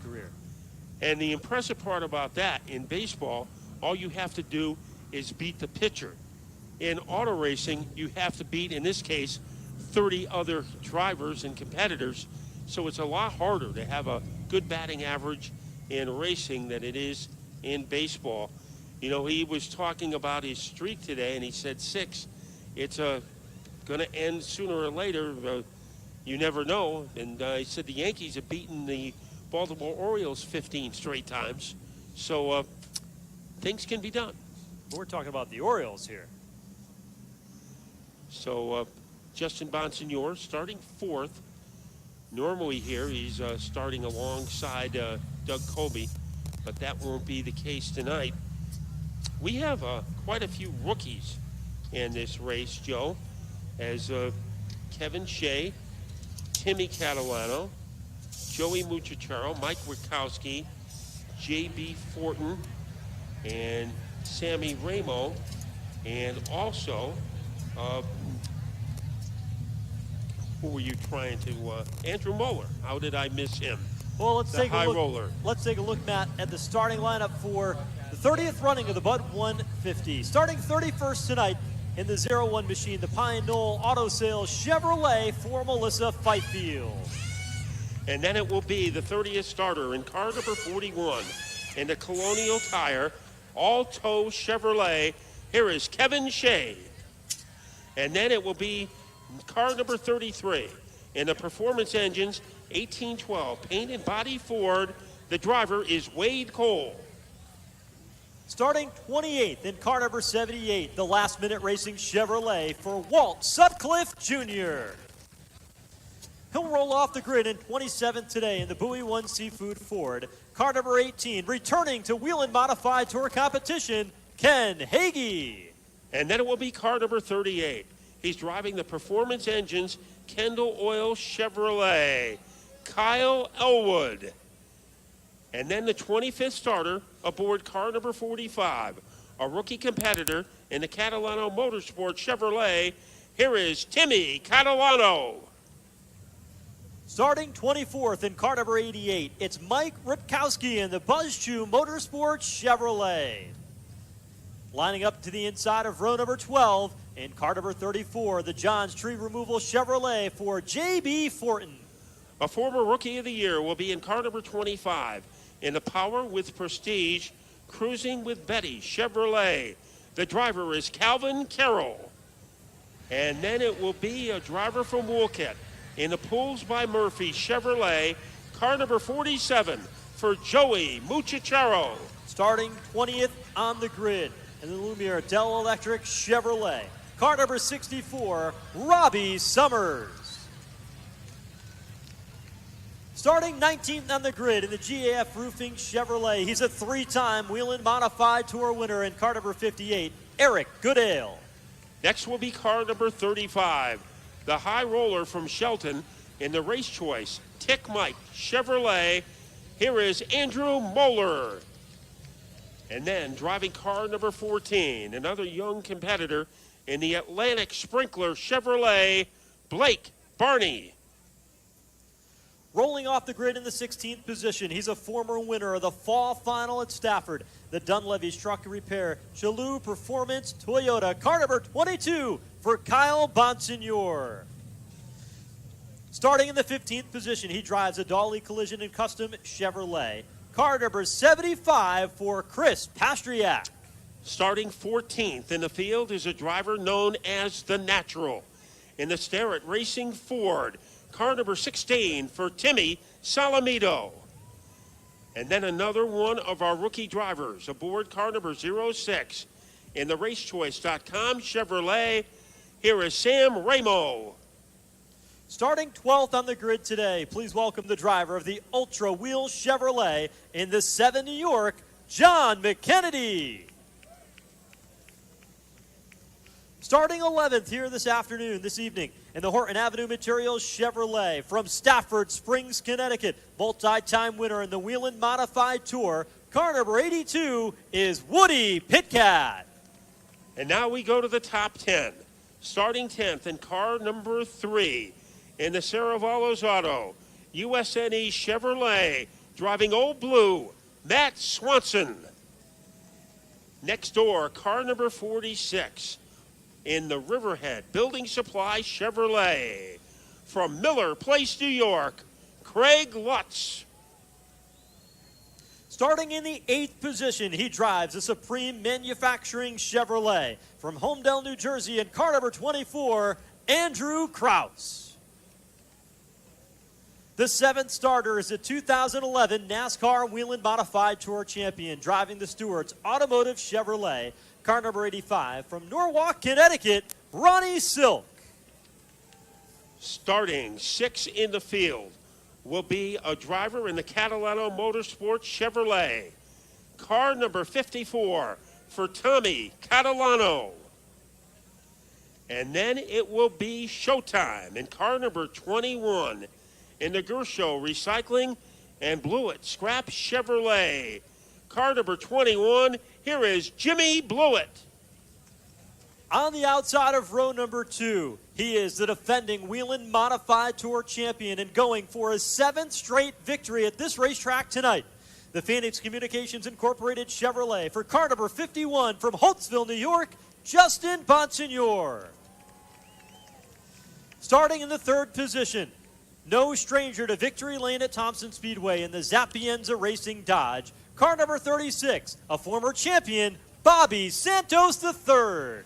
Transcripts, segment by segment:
career. And the impressive part about that, in baseball, all you have to do is beat the pitcher. In auto racing, you have to beat, in this case, 30 other drivers and competitors. So it's a lot harder to have a good batting average in racing than it is in baseball. You know, he was talking about his streak today, and he said 6. It's going to end sooner or later. You never know. And he said the Yankees have beaten the Baltimore Orioles 15 straight times. So things can be done. We're talking about the Orioles here. So Justin Bonsignore starting 4th. Normally here he's starting alongside Doug Colby, but that won't be the case tonight. We have quite a few rookies in this race, Joe, as Kevin Shea, Timmy Catalano, Joey Muchacharo, Mike Witkowski, J.B. Fortin, and Sammy Ramo, and also, who were you trying to, Andrew Moeller. How did I miss him? Well, let's take a look. Roller. Let's take a look, Matt, at the starting lineup for the 30th running of the Bud 150. Starting 31st tonight in the 01 machine, the Pine Knoll Auto Sales Chevrolet for Melissa Fifield. And then it will be the 30th starter in car number 41 in the Colonial Tire Alto Chevrolet. Here is Kevin Shea. And then it will be car number 33 in the Performance Engines 1812 Paint and Body Ford. The driver is Wade Cole. Starting 28th in car number 78, the Last Minute Racing Chevrolet for Walt Sutcliffe Jr. He'll roll off the grid in 27th today in the Bowie 1 Seafood Ford. Car number 18, returning to Whelen Modified Tour competition, Ken Hagee. And then it will be car number 38. He's driving the Performance Engines Kendall Oil Chevrolet, Kyle Elwood. And then the 25th starter aboard car number 45, a rookie competitor in the Catalano Motorsports Chevrolet. Here is Timmy Catalano. Starting 24th in car number 88, it's Mike Rutkowski in the Buzzchew Motorsports Chevrolet. Lining up to the inside of row number 12 in car number 34, the Johns Tree Removal Chevrolet for J.B. Fortin. A former Rookie of the Year will be in car number 25 in the Power with Prestige Cruising with Betty Chevrolet. The driver is Calvin Carroll. And then it will be a driver from Wolcott in the Pools by Murphy Chevrolet, car number 47 for Joey Muchacharo. Starting 20th on the grid in the Lumiere Dell Electric Chevrolet, car number 64, Robbie Summers. Starting 19th on the grid in the GAF Roofing Chevrolet, he's a 3-time Whelen Modified Tour winner in car number 58, Eric Goodale. Next will be car number 35, the high roller from Shelton in the Race Choice Tick Mike Chevrolet. Here is Andrew Moeller. And then driving car number 14, another young competitor in the Atlantic Sprinkler Chevrolet, Blake Barney. Rolling off the grid in the 16th position, he's a former winner of the fall final at Stafford, the Dunleavy's Truck Repair Chalou Performance Toyota, car number 22 for Kyle Bonsignore. Starting in the 15th position, he drives a Dolly Collision and Custom Chevrolet, car number 75 for Chris Pastriak. Starting 14th in the field is a driver known as the Natural in the Starrett Racing Ford, car number 16 for Timmy Salamito. And then another one of our rookie drivers aboard car number 06 in the racechoice.com Chevrolet. Here is Sam Ramo. Starting 12th on the grid today, please welcome the driver of the Ultra Wheel Chevrolet in the 7 New York, John McKennedy. Starting 11th here this evening, in the Horton Avenue Materials Chevrolet from Stafford Springs, Connecticut. Multi-time winner in the Whelen Modified Tour. Car number 82 is Woody Pitcat. And now we go to the top 10. Starting 10th in car number 3 in the Saravallo's Auto, USNE Chevrolet, Driving Old Blue, Matt Swanson. Next door, car number 46 in the Riverhead Building Supply Chevrolet. From Miller Place, New York, Craig Lutz. Starting in the 8th position, he drives a Supreme Manufacturing Chevrolet. From Homedale, New Jersey, in car number 24, Andrew Kraus. The 7th starter is a 2011 NASCAR Whelen Modified Tour champion, driving the Stewart's Automotive Chevrolet. Car number 85, from Norwalk, Connecticut, Ronnie Silk. Starting 6 in the field will be a driver in the Catalano Motorsports Chevrolet. Car number 54 for Tommy Catalano. And then it will be showtime in car number 21 in the Gershow Recycling and Blewett Scrap Chevrolet. Car number 21, here is Jimmy Blewett. On the outside of row number 2, he is the defending Whelen Modified Tour champion and going for his 7th straight victory at this racetrack tonight. The Phoenix Communications Incorporated Chevrolet for car number 51 from Holtsville, New York, Justin Bonsignor. Starting in the 3rd position, no stranger to victory lane at Thompson Speedway in the Zapienza Racing Dodge, car number 36, a former champion, Bobby Santos III.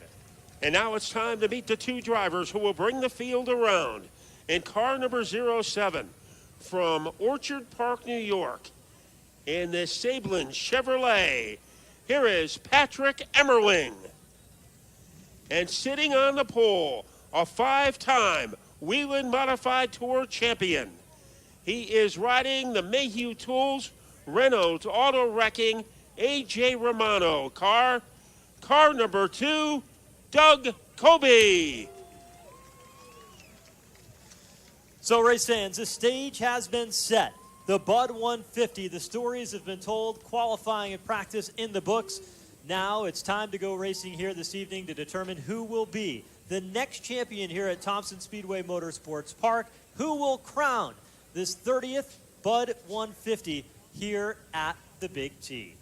And now it's time to meet the 2 drivers who will bring the field around. In car number 07 from Orchard Park, New York, in the Sablin Chevrolet, here is Patrick Emmerling. And sitting on the pole, a 5-time Whelen Modified Tour champion. He is riding the Mayhew Tools Reynolds Auto Wrecking A.J. Romano car. Car number 2, Doug Kobe. So race fans, the stage has been set. The Bud 150, the stories have been told, qualifying and practice in the books. Now it's time to go racing here this evening to determine who will be the next champion here at Thompson Speedway Motorsports Park, who will crown this 30th Bud 150 here at the Big T.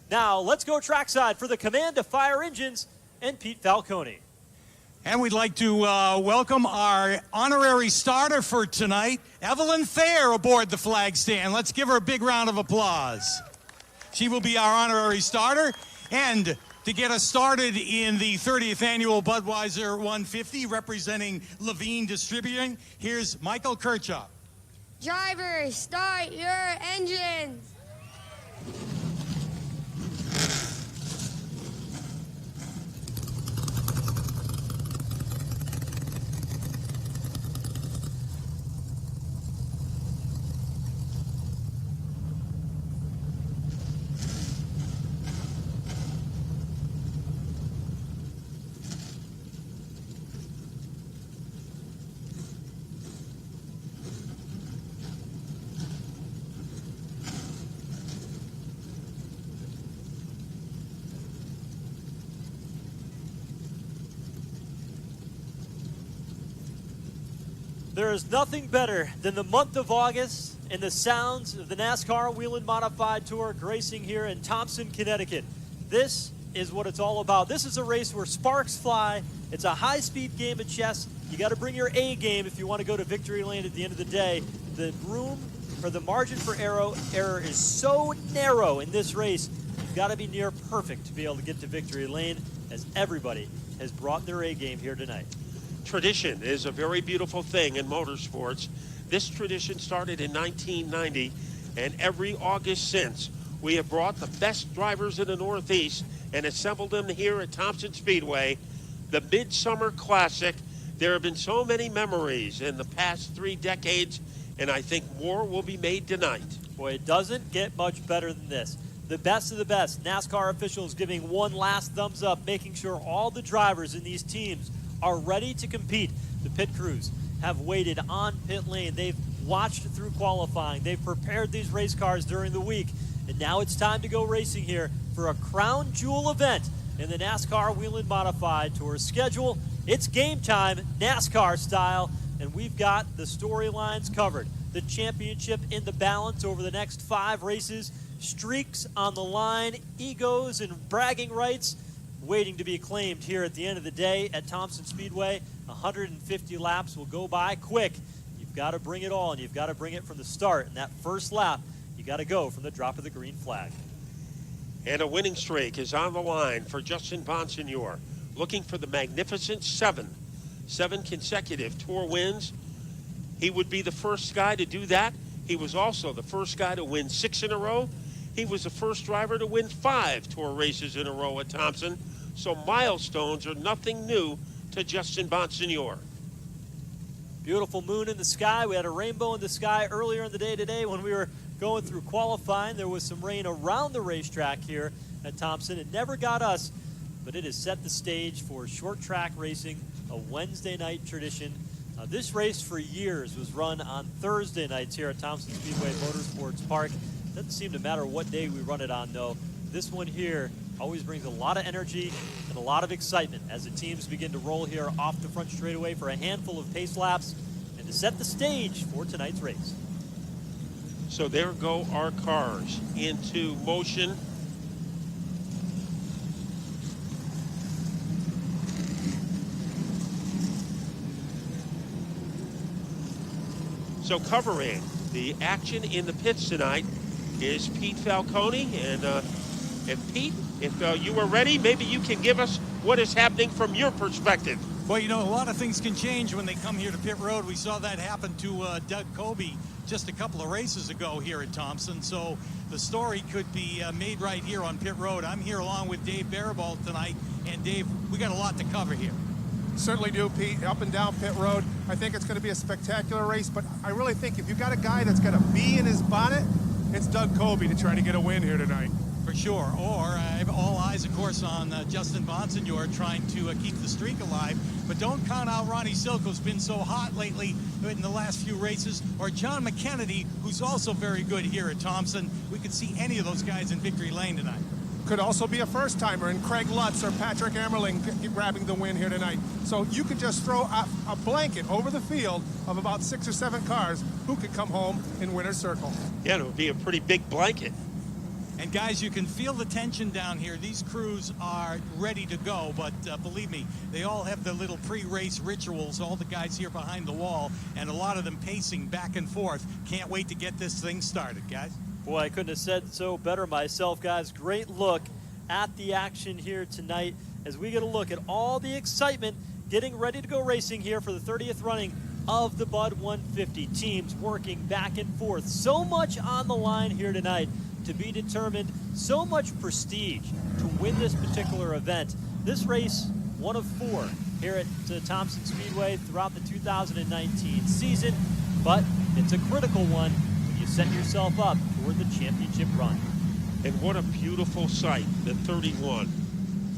Now let's go trackside for the command of Fire Engines and Pete Falcone. And we'd like to welcome our honorary starter for tonight, Evelyn Thayer, aboard the flag stand. Let's give her a big round of applause. She will be our honorary starter. And to get us started in the 30th annual Budweiser 150, representing Levine Distributing, here's Michael Kirchhoff. Drivers, start your engines. There is nothing better than the month of August and the sounds of the NASCAR Whelen Modified Tour racing here in Thompson, Connecticut. This is what it's all about. This is a race where sparks fly. It's a high-speed game of chess. You got to bring your A game if you want to go to victory lane at the end of the day. The room or the margin for error is so narrow in this race. You've got to be near perfect to be able to get to victory lane, as everybody has brought their A game here tonight. Tradition is a very beautiful thing in motorsports. This tradition started in 1990, and every August since, we have brought the best drivers in the Northeast and assembled them here at Thompson Speedway. The Midsummer Classic. There have been so many memories in the past 3 decades, and I think more will be made tonight. Boy, it doesn't get much better than this. The best of the best. NASCAR officials giving one last thumbs up, making sure all the drivers in these teams are ready to compete. The pit crews have waited on pit lane. They've watched through qualifying. They've prepared these race cars during the week. And now it's time to go racing here for a crown jewel event in the NASCAR Whelen Modified Tour schedule. It's game time, NASCAR style, and we've got the storylines covered. the championship in the balance over the next 5 races. Streaks on the line, egos and bragging rights waiting to be claimed here at the end of the day at Thompson Speedway. 150 laps will go by quick. You've got to bring it all, and you've got to bring it from the start. And that first lap, you got to go from the drop of the green flag. And a winning streak is on the line for Justin Bonsignor, looking for the magnificent 7 consecutive Tour wins. He would be the first guy to do that. He was also the first guy to win 6 in a row. He was the first driver to win 5 Tour races in a row at Thompson. So milestones are nothing new to Justin Bonsignor. Beautiful moon in the sky. We had a rainbow in the sky earlier in the day today when we were going through qualifying. There was some rain around the racetrack here at Thompson. It never got us, but it has set the stage for short track racing, a Wednesday night tradition. This race for years was run on Thursday nights here at Thompson Speedway Motorsports Park. Doesn't seem to matter what day we run it on, though. This one here always brings a lot of energy and a lot of excitement as the teams begin to roll here off the front straightaway for a handful of pace laps and to set the stage for tonight's race. So there go our cars into motion. So covering the action in the pits tonight is Pete Falcone. And Pete, if you are ready, maybe you can give us what is happening from your perspective. Well, you know, a lot of things can change when they come here to pit road. We saw that happen to Doug Kobe just a couple of races ago here at Thompson. So the story could be made right here on pit road. I'm here along with Dave Barabal tonight. And Dave, we got a lot to cover here. Certainly do, Pete. Up and down pit road. I think it's going to be a spectacular race, but I really think if you got a guy that's got a bee in his bonnet, it's Doug Kobe to try to get a win here tonight. For sure. Or all eyes, of course, on Justin Bonsignor trying to keep the streak alive. But don't count out Ronnie Silk, who's been so hot lately in the last few races, or John McKennedy, who's also very good here at Thompson. We could see any of those guys in victory lane tonight. Could also be a first-timer in Craig Lutz or Patrick Emmerling grabbing the win here tonight. So you could just throw a blanket over the field of about 6 or 7 cars who could come home in winner's circle. Yeah, it would be a pretty big blanket. And guys, you can feel the tension down here. These crews are ready to go, but believe me, they all have their little pre-race rituals, all the guys here behind the wall, and a lot of them pacing back and forth. Can't wait to get this thing started, guys. Boy, I couldn't have said so better myself, guys. Great look at the action here tonight as we get a look at all the excitement getting ready to go racing here for the 30th running of the Bud 150. Teams working back and forth. So much on the line here tonight to be determined. So much prestige to win this particular event. This race, one of 4 here at Thompson Speedway throughout the 2019 season, but it's a critical one when you set yourself up toward the championship run. And what a beautiful sight, the 31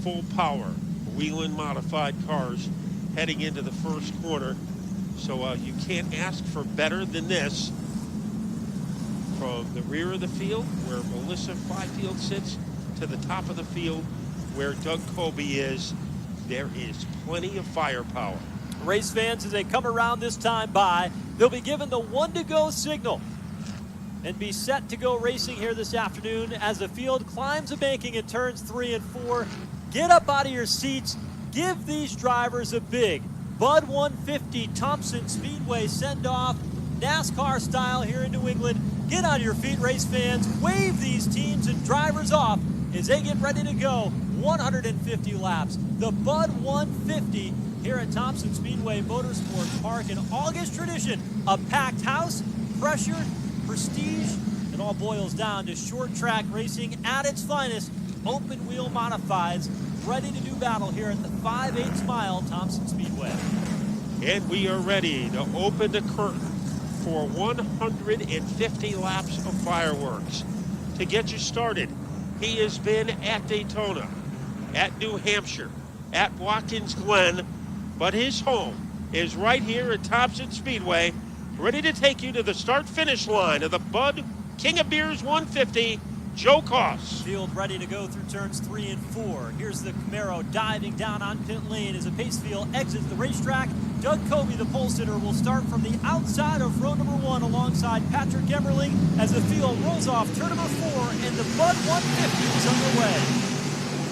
full power Whelen modified cars heading into the first corner. So you can't ask for better than this. From the rear of the field where Melissa Fifield sits to the top of the field where Doug Kobe is, there is plenty of firepower. Race fans, as they come around this time by, they'll be given the 1 to go signal and be set to go racing here this afternoon as the field climbs the banking in turns 3 and 4. Get up out of your seats. Give these drivers a big Bud 150 Thompson Speedway send-off, NASCAR style here in New England. Get on your feet, race fans. Wave these teams and drivers off as they get ready to go 150 laps. The Bud 150 here at Thompson Speedway Motorsports Park, an August tradition. A packed house, pressure, prestige. It all boils down to short track racing at its finest. Open wheel modifieds ready to do battle here at the 5/8 mile Thompson Speedway. And we are ready to open the curtain for 150 laps of fireworks. To get you started, he has been at Daytona, at New Hampshire, at Watkins Glen, but his home is right here at Thompson Speedway, ready to take you to the start-finish line of the Bud King of Beers 150. Joe Koss. Field ready to go through turns 3 and 4. Here's the Camaro diving down on pit lane as a pace field exits the racetrack. Doug Kobe, the pole sitter, will start from the outside of row number 1 alongside Patrick Emmerling as the field rolls off turn number 4 and the Bud 150 is underway.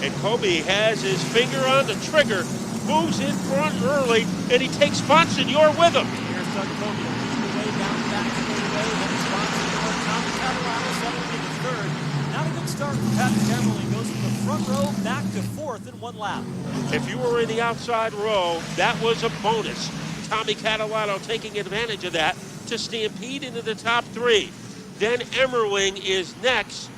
And Kobe has his finger on the trigger, moves in front early, and he takes Monsignor with him. Here's Doug Kobe leading the way down the back straightaway. Then it's Monsignor, Tommy Catalano settling into third. Not a good start for Patrick Emmerling. Goes from the front row back to 4th in 1 lap. If you were in the outside row, that was a bonus. Tommy Catalano taking advantage of that to stampede into the top 3. Then Emmerling is next,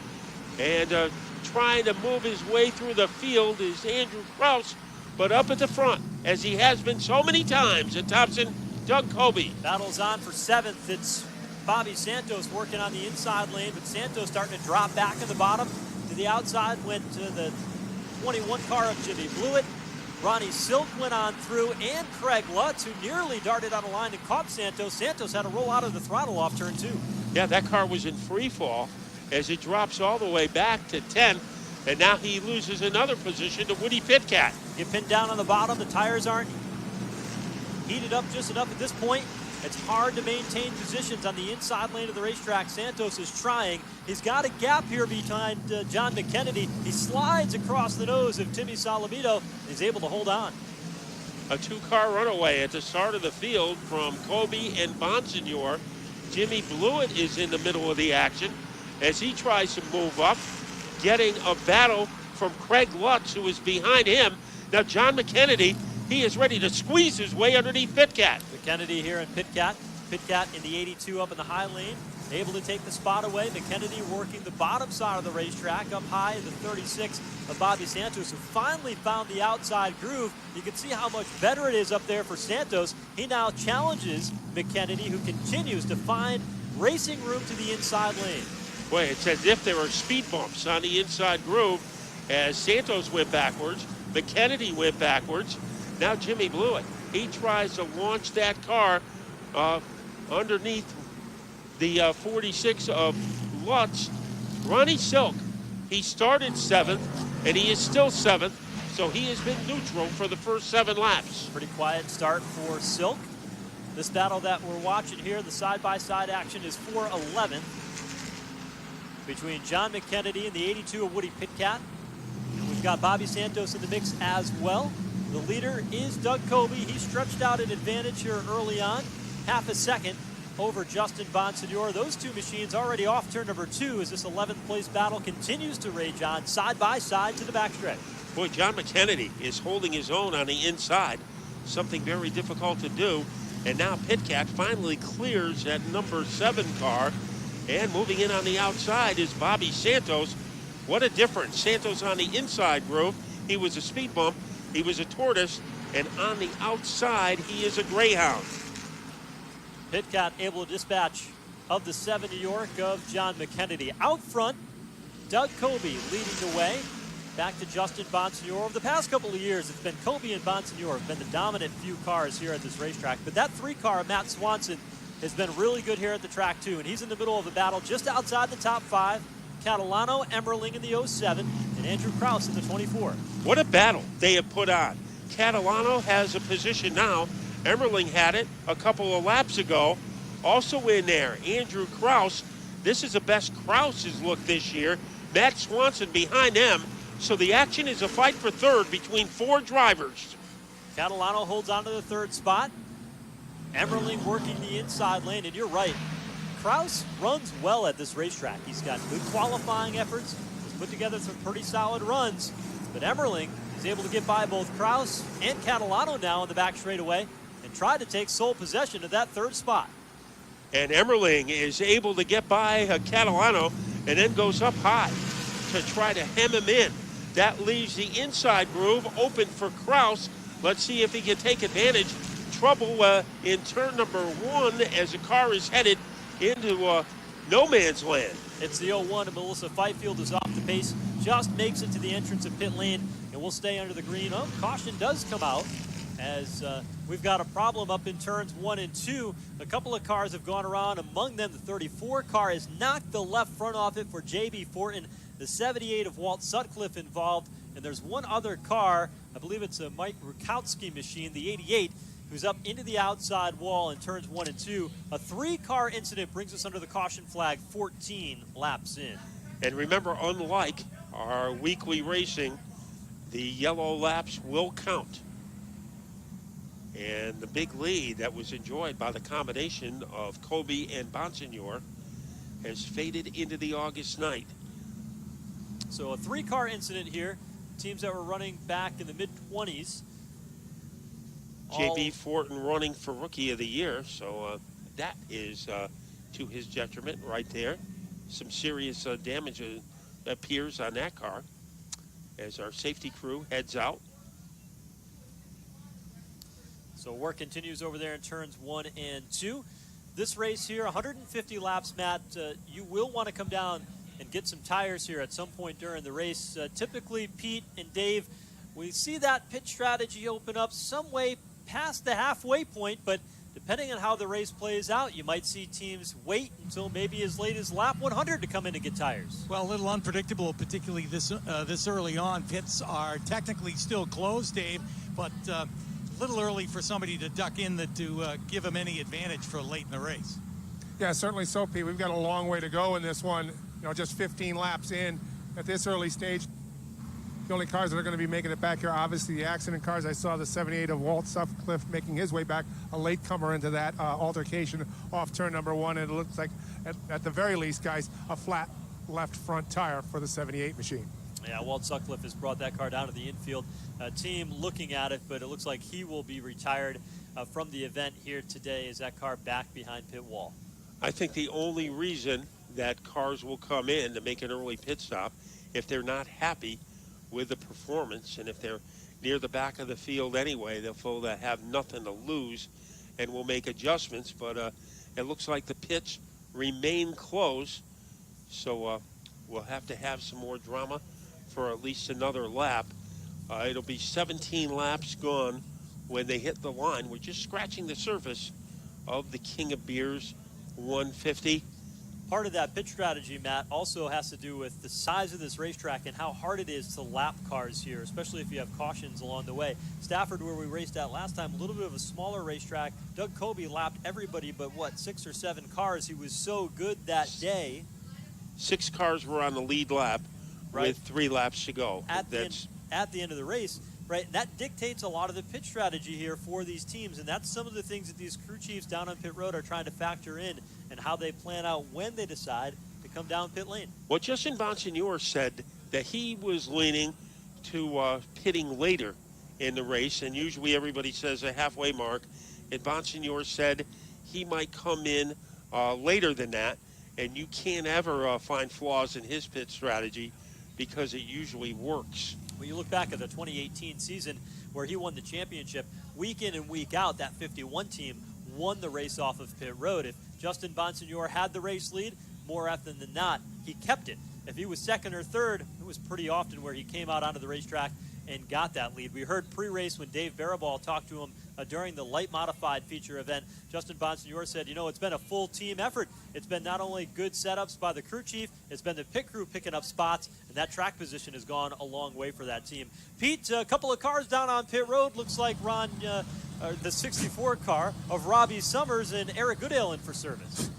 and trying to move his way through the field is Andrew Kraus, but up at the front, as he has been so many times at Thompson, Doug Kobe. Battles on for 7th. It's Bobby Santos working on the inside lane, but Santos starting to drop back in the bottom. To the outside went to the 21 car of Jimmy Blewett. Ronnie Silk went on through, and Craig Lutz, who nearly darted out of line and caught Santos. Santos had to roll out of the throttle off turn 2. Yeah, that car was in free fall as it drops all the way back to 10, and now he loses another position to Woody Pitcat. Get pinned down on the bottom. The tires aren't heated up just enough at this point. It's hard to maintain positions on the inside lane of the racetrack. Santos is trying. He's got a gap here behind John McKennedy. He slides across the nose of Timmy Salamito. He's able to hold on. A 2-car runaway at the start of the field from Kobe and Bonsignor. Jimmy Blewett is in the middle of the action as he tries to move up, getting a battle from Craig Lutz, who is behind him. Now John McKennedy, he is ready to squeeze his way underneath Pitcat. McKennedy here in Pitcat. Pitcat in the 82 up in the high lane, able to take the spot away. McKennedy working the bottom side of the racetrack up high in the 36 of Bobby Santos, who finally found the outside groove. You can see how much better it is up there for Santos. He now challenges McKennedy, who continues to find racing room to the inside lane. Boy, it's as if there were speed bumps on the inside groove as Santos went backwards, McKennedy went backwards. Now Jimmy Blewett, he tries to launch that car underneath the 46 of Lutz. Ronnie Silk, he started 7th, and he is still 7th, so he has been neutral for the first 7 laps. Pretty quiet start for Silk. This battle that we're watching here, the side-by-side action, is for 11th between John McKennedy and the 82 of Woody Pitcat. We've got Bobby Santos in the mix as well. The leader is Doug Kobe. He stretched out an advantage here early on, half a second over Justin Bonsignor. Those two machines already off turn number 2 as this 11th place battle continues to rage on side by side to the backstretch. Boy, John McKennedy is holding his own on the inside, something very difficult to do. And now Pitcat finally clears that number 7 car, and moving in on the outside is Bobby Santos. What a difference. Santos on the inside groove, he was a speed bump. He was a tortoise, and on the outside, he is a greyhound. Pitcat able to dispatch of the 7 New York of John McKennedy. Out front, Doug Kobe leading the way. Back to Justin Bonsignor. Over the past couple of years, it's been Kobe and Bonsignor have been the dominant few cars here at this racetrack. But that 3-car, Matt Swanson, has been really good here at the track, too. And he's in the middle of the battle just outside the top 5. Catalano, Emmerling in the 07, and Andrew Kraus in the 24. What a battle they have put on. Catalano has a position now. Emmerling had it a couple of laps ago. Also in there, Andrew Kraus. This is the best Kraus has looked this year. Matt Swanson behind them. So the action is a fight for 3rd between 4 drivers. Catalano holds on to the 3rd spot. Emmerling working the inside lane, and you're right. Kraus runs well at this racetrack. He's got good qualifying efforts. He's put together some pretty solid runs. But Emmerling is able to get by both Kraus and Catalano now in the back straightaway and try to take sole possession of that 3rd spot. And Emmerling is able to get by Catalano and then goes up high to try to hem him in. That leaves the inside groove open for Kraus. Let's see if he can take advantage. Trouble in turn number 1 as the car is headed into no man's land. It's the 01, and Melissa Fifield is off the pace, just makes it to the entrance of pit lane, and will stay under the green. Oh, caution does come out. as we've got a problem up in turns 1 and 2. A couple of cars have gone around. Among them, the 34 car has knocked the left front off it for J.B. Fortin. The 78 of Walt Sutcliffe involved. And there's one other car, I believe it's a Mike Rukowski machine, the 88, who's up into the outside wall in turns 1 and 2. A 3-car incident brings us under the caution flag 14 laps in. And remember, unlike our weekly racing, the yellow laps will count. And the big lead that was enjoyed by the combination of Kobe and Bonsignor has faded into the August night. So a 3-car incident here. Teams that were running back in the mid-20s. J.B. Fortin running for Rookie of the Year, so that is to his detriment right there. Some serious damage appears on that car as our safety crew heads out. So work continues over there in turns 1 and 2. This race here, 150 laps, Matt. You will want to come down and get some tires here at some point during the race. Typically, Pete and Dave, we see that pit strategy open up some way past the halfway point, but depending on how the race plays out, you might see teams wait until maybe as late as lap 100 to come in and get tires. Well, a little unpredictable, particularly this early on. Pits are technically still closed, Dave, but a little early for somebody to duck in to give them any advantage for late in the race. Yeah, certainly so, Pete. We've got a long way to go in this one. Just 15 laps in at this early stage. The only cars that are going to be making it back here, obviously, the accident cars. I saw the 78 of Walt Sutcliffe making his way back, a late comer into that altercation off turn number 1. And it looks like, at the very least, guys, a flat left front tire for the 78 machine. Yeah, Walt Sutcliffe has brought that car down to the infield. Team looking at it, but it looks like he will be retired from the event here today. Is that car back behind pit wall? I think the only reason that cars will come in to make an early pit stop if they're not happy with the performance, and if they're near the back of the field anyway, they'll feel they have nothing to lose and will make adjustments. But it looks like the pits remain closed, so we'll have to have some more drama for at least another lap. It'll be 17 laps gone when they hit the line. We're just scratching the surface of the King of Beers 150. Part of that pit strategy, Matt, also has to do with the size of this racetrack and how hard it is to lap cars here, especially if you have cautions along the way. Stafford, where we raced at last time, a little bit of a smaller racetrack. Doug Kobe lapped everybody but, 6 or 7 cars. He was so good that day. 6 cars were on the lead lap with 3 laps to go. At the end of the race, right? That dictates a lot of the pit strategy here for these teams, and that's some of the things that these crew chiefs down on pit road are trying to factor in and how they plan out when they decide to come down pit lane. Well, Justin Bonsignor said that he was leaning to pitting later in the race, and usually everybody says a halfway mark, and Bonsignor said he might come in later than that, and you can't ever find flaws in his pit strategy because it usually works. When you look back at the 2018 season where he won the championship, week in and week out, that 51 team won the race off of pit road. If Justin Bonsignor had the race lead, more often than not, he kept it. If he was second or third, it was pretty often where he came out onto the racetrack and got that lead. We heard pre-race when Dave Barabal talked to him during the light modified feature event. Justin Bonsignor said, it's been a full team effort. It's been not only good setups by the crew chief, it's been the pit crew picking up spots, and that track position has gone a long way for that team. Pete, a couple of cars down on pit road. Looks like the 64 car of Robbie Summers and Eric Goodale in for service.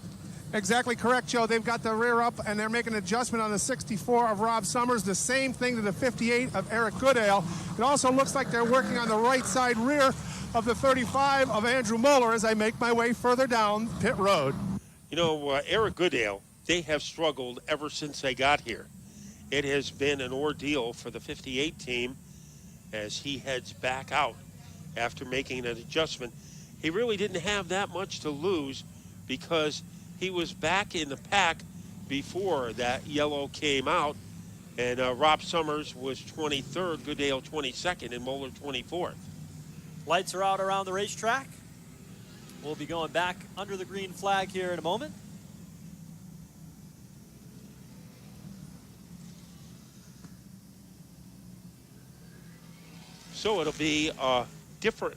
Exactly correct, Joe. They've got the rear up, and they're making an adjustment on the 64 of Rob Summers. The same thing to the 58 of Eric Goodale. It also looks like they're working on the right side rear of the 35 of Andrew Moeller as I make my way further down pit road. Eric Goodale, they have struggled ever since they got here. It has been an ordeal for the 58 team as he heads back out after making an adjustment. He really didn't have that much to lose because he was back in the pack before that yellow came out, and Rob Summers was 23rd, Goodale 22nd, and Moeller 24th. Lights are out around the racetrack. We'll be going back under the green flag here in a moment. So it'll be a different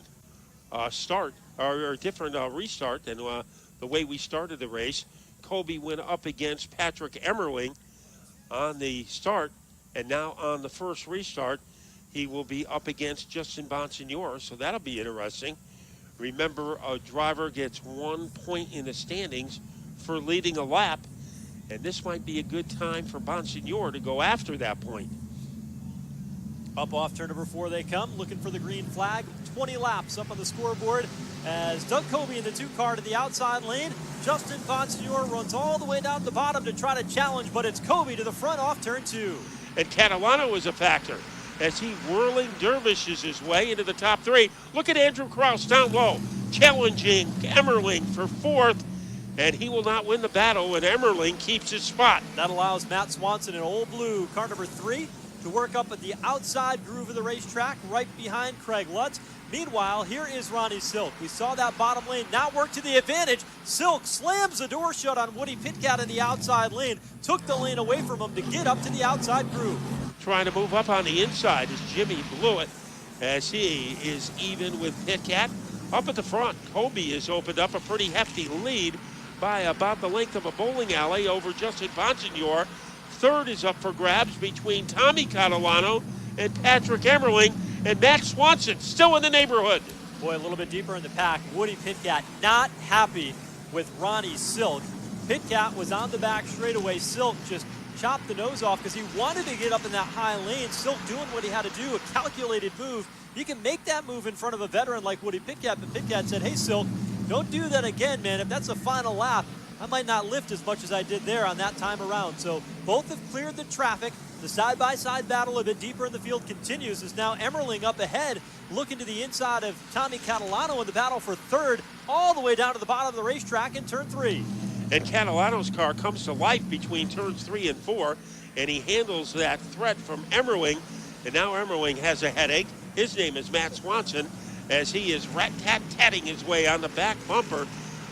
start or a different restart than the way we started the race. Colby went up against Patrick Emmerling on the start, and now on the first restart, he will be up against Justin Bonsignore, so that'll be interesting. Remember, a driver gets 1 point in the standings for leading a lap, and this might be a good time for Bonsignore to go after that point. Up off turn number 4 they come, looking for the green flag. 20 laps up on the scoreboard as Doug Colby in the 2 car to the outside lane. Justin Bonsignore runs all the way down to the bottom to try to challenge, but it's Colby to the front off turn 2. And Catalano is a factor as he whirling dervishes his way into the top 3. Look at Andrew Krause down low, challenging Emmerling for 4th, and he will not win the battle, and Emmerling keeps his spot. That allows Matt Swanson in Old Blue, car number 3, to work up at the outside groove of the racetrack right behind Craig Lutz. Meanwhile, here is Ronnie Silk. We saw that bottom lane now work to the advantage. Silk slams the door shut on Woody Pitcat in the outside lane, took the lane away from him to get up to the outside groove. Trying to move up on the inside is Jimmy Blewett as he is even with Pitcat. Up at the front, Colby has opened up a pretty hefty lead by about the length of a bowling alley over Justin Bonsignore. Third is up for grabs between Tommy Catalano and Patrick Emmerling, and Matt Swanson still in the neighborhood. Boy, a little bit deeper in the pack. Woody Pitcat not happy with Ronnie Silk. Pitcat was on the back straightaway. Silk just chopped the nose off because he wanted to get up in that high lane. Silk doing what he had to do, a calculated move. You can make that move in front of a veteran like Woody Pitcat, but Pitcat said, hey, Silk, don't do that again, man. If that's a final lap, I might not lift as much as I did there on that time around. So both have cleared the traffic. The side-by-side battle a bit deeper in the field continues as now Emmerling up ahead, looking to the inside of Tommy Catalano in the battle for 3rd, all the way down to the bottom of the racetrack in turn 3. And Catalano's car comes to life between turns 3 and 4, and he handles that threat from Emmerling. And now Emmerling has a headache. His name is Matt Swanson as he is rat-tat-tatting his way on the back bumper.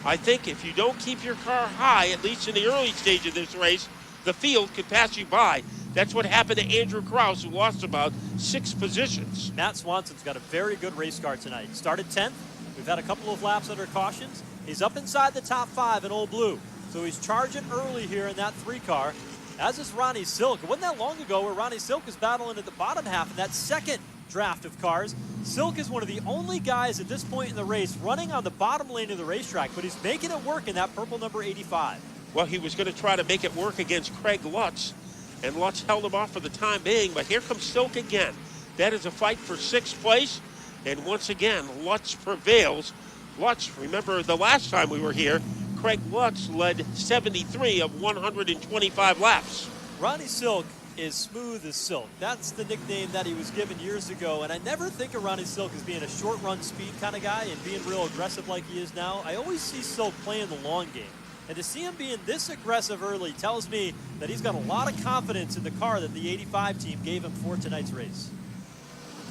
I think if you don't keep your car high, at least in the early stage of this race, the field could pass you by. That's what happened to Andrew Krause, who lost about 6 positions. Matt Swanson's got a very good race car tonight. Started 10th. We've had a couple of laps under cautions. He's up inside the top 5 in Old Blue. So he's charging early here in that 3 car, as is Ronnie Silk. It wasn't that long ago where Ronnie Silk was battling at the bottom half in that second draft of cars. Silk is one of the only guys at this point in the race running on the bottom lane of the racetrack, but he's making it work in that purple number 85. Well, he was going to try to make it work against Craig Lutz, and Lutz held him off for the time being, but here comes Silk again. That is a fight for 6th place, and once again, Lutz prevails. Lutz, remember the last time we were here, Craig Lutz led 73 of 125 laps. Ronnie Silk is smooth as silk. That's the nickname that he was given years ago, and I never think of Ronnie Silk as being a short run speed kind of guy and being real aggressive like he is now. I always see Silk playing the long game, and to see him being this aggressive early tells me that he's got a lot of confidence in the car that the 85 team gave him for tonight's race.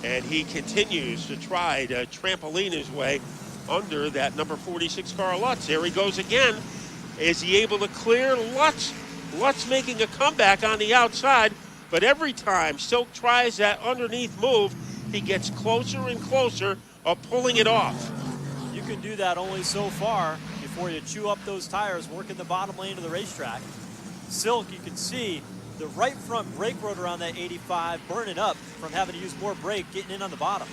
And he continues to try to trampoline his way under that number 46 car Lutz. There he goes again. Is he able to clear Lutz? Lutz making a comeback on the outside, but every time Silk tries that underneath move, he gets closer and closer of pulling it off. You can do that only so far before you chew up those tires working the bottom lane of the racetrack. Silk, you can see the right front brake rotor on that 85 burning up from having to use more brake getting in on the bottom.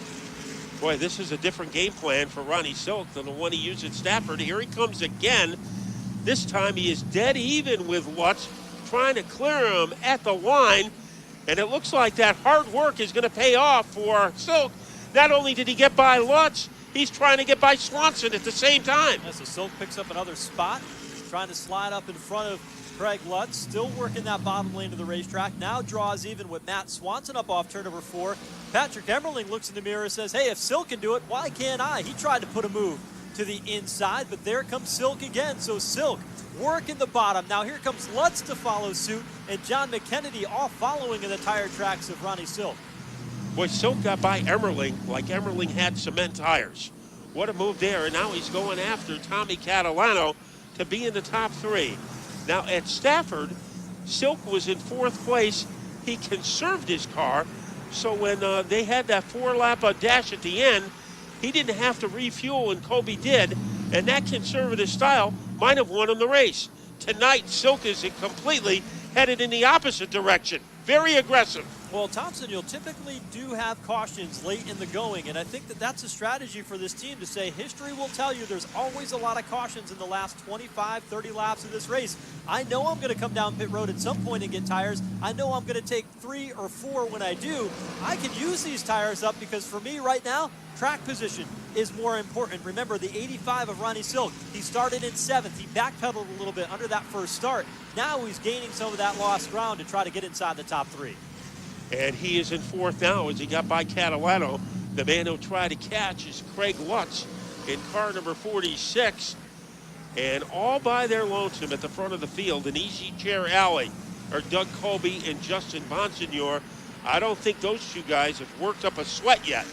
Boy, this is a different game plan for Ronnie Silk than the one he used at Stafford. Here he comes again. This time he is dead even with Lutz, trying to clear him at the line. And it looks like that hard work is going to pay off for Silk. Not only did he get by Lutz, he's trying to get by Swanson at the same time. So Silk picks up another spot, trying to slide up in front of Craig Lutz, still working that bottom lane of the racetrack. Now draws even with Matt Swanson up off turn number 4. Patrick Emmerling looks in the mirror and says, hey, if Silk can do it, why can't I? He tried to put a move to the inside, but there comes Silk again. So Silk working the bottom. Now here comes Lutz to follow suit, and John McKennedy all following in the tire tracks of Ronnie Silk. Boy, Silk got by Emmerling like Emmerling had cement tires. What a move there, and now he's going after Tommy Catalano to be in the top 3. Now at Stafford, Silk was in 4th place. He conserved his car, so when they had that 4-lap dash at the end, He didn't have to refuel, and Colby did, and that conservative style might have won him the race. Tonight, Silk is completely headed in the opposite direction. Very aggressive. Well, Thompson, you'll typically do have cautions late in the going, and I think that that's a strategy for this team to say history will tell you there's always a lot of cautions in the last 25, 30 laps of this race. I know I'm going to come down pit road at some point and get tires. I know I'm going to take 3 or 4 when I do. I can use these tires up because for me right now, track position is more important. Remember, the 85 of Ronnie Silk, he started in 7th. He backpedaled a little bit under that first start. Now he's gaining some of that lost ground to try to get inside the top 3. And he is in 4th now as he got by Catalano. The man who'll try to catch is Craig Lutz in car number 46. And all by their lonesome at the front of the field in Easy Chair Alley are Doug Colby and Justin Bonsignor. I don't think those two guys have worked up a sweat yet.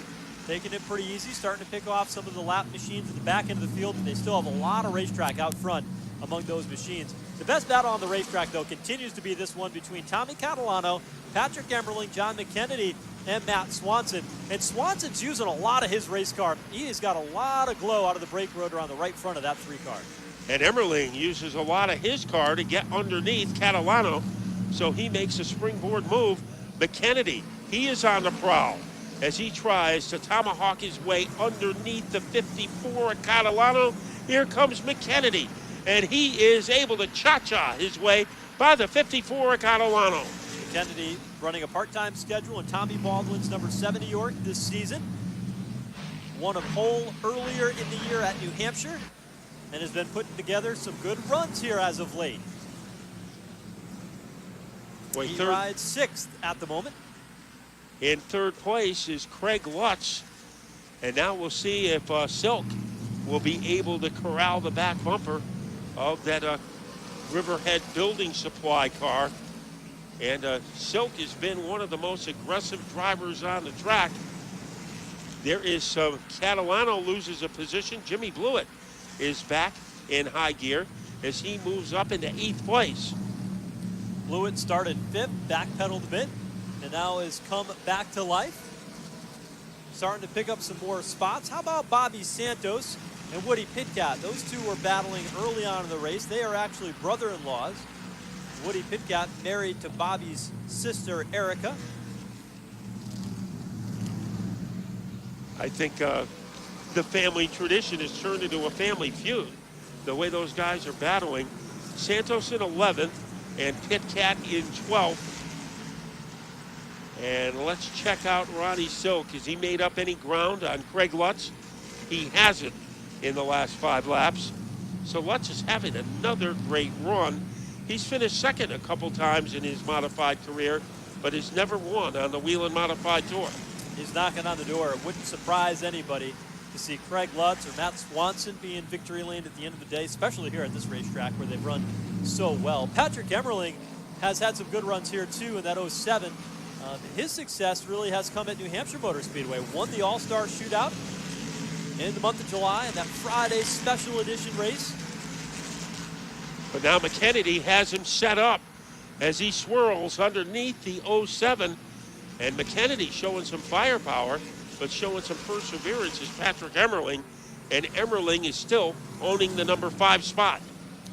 Taking it pretty easy, starting to pick off some of the lap machines at the back end of the field, but they still have a lot of racetrack out front among those machines. The best battle on the racetrack, though, continues to be this one between Tommy Catalano, Patrick Emmerling, John McKennedy, and Matt Swanson. And Swanson's using a lot of his race car. He has got a lot of glow out of the brake rotor on the right front of that 3 car. And Emmerling uses a lot of his car to get underneath Catalano, so he makes a springboard move. McKennedy, he is on the prowl as he tries to tomahawk his way underneath the 54 of Catalano. Here comes McKennedy, and he is able to cha-cha his way by the 54 of Catalano. Kennedy running a part-time schedule in Tommy Baldwin's number 70 York this season. Won a pole earlier in the year at New Hampshire and has been putting together some good runs here as of late. He rides 6th at the moment. In 3rd place is Craig Lutz. And now we'll see if Silk will be able to corral the back bumper of that Riverhead Building Supply car. And Silk has been one of the most aggressive drivers on the track. There is some Catalano loses a position. Jimmy Blewett is back in high gear as he moves up into 8th place. Blewett started 5th, backpedaled a bit, and now has come back to life. Starting to pick up some more spots. How about Bobby Santos and Woody Pitcat? Those two were battling early on in the race. They are actually brother-in-laws. Woody Pitcat married to Bobby's sister, Erica. I think the family tradition has turned into a family feud. The way those guys are battling. Santos in 11th and Pitcat in 12th. And let's check out Ronnie Silk. Has he made up any ground on Craig Lutz? He hasn't in the last 5 laps. So Lutz is having another great run. He's finished 2nd a couple times in his modified career, but has never won on the Whelen Modified Tour. He's knocking on the door. It wouldn't surprise anybody to see Craig Lutz or Matt Swanson be in victory lane at the end of the day, especially here at this racetrack where they've run so well. Patrick Emmerling has had some good runs here too in that 07. His success really has come at New Hampshire Motor Speedway. Won the All-Star Shootout in the month of July in that Friday special edition race. But now McKennedy has him set up as he swirls underneath the 07. And McKennedy showing some firepower, but showing some perseverance is Patrick Emmerling. And Emmerling is still owning the number 5 spot.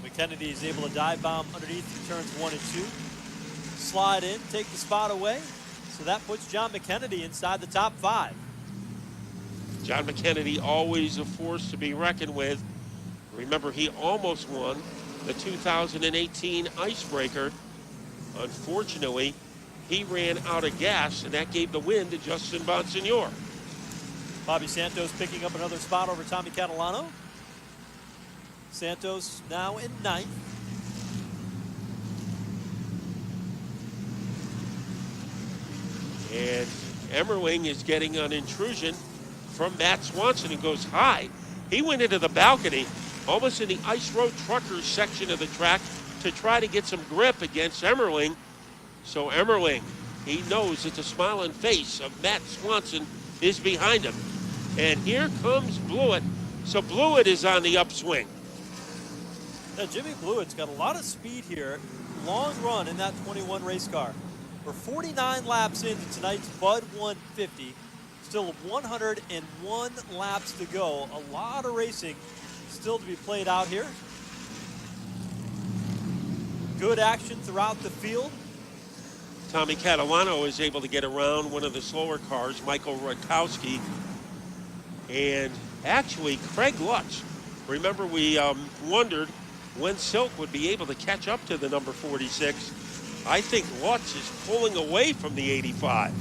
McKennedy is able to dive bomb underneath turns 1 and 2. Slide in, take the spot away. So that puts John McKennedy inside the top 5. John McKennedy always a force to be reckoned with. Remember, he almost won the 2018 Icebreaker. Unfortunately, he ran out of gas, and that gave the win to Justin Bonsignor. Bobby Santos picking up another spot over Tommy Catalano. Santos now in 9th. And Emmerling is getting an intrusion from Matt Swanson, who goes high. He went into the balcony, almost in the ice road truckers section of the track, to try to get some grip against Emmerling. So Emmerling, he knows that the smiling face of Matt Swanson is behind him. And here comes Blewett. So Blewett is on the upswing. Now Jimmy Blewett's got a lot of speed here. Long run in that 21 race car. We're 49 laps into tonight's Bud 150. Still 101 laps to go. A lot of racing still to be played out here. Good action throughout the field. Tommy Catalano is able to get around one of the slower cars, Michael Rakowski. And actually, Craig Lutz. Remember, we wondered when Silk would be able to catch up to the number 46. I think Lutz is pulling away from the 85.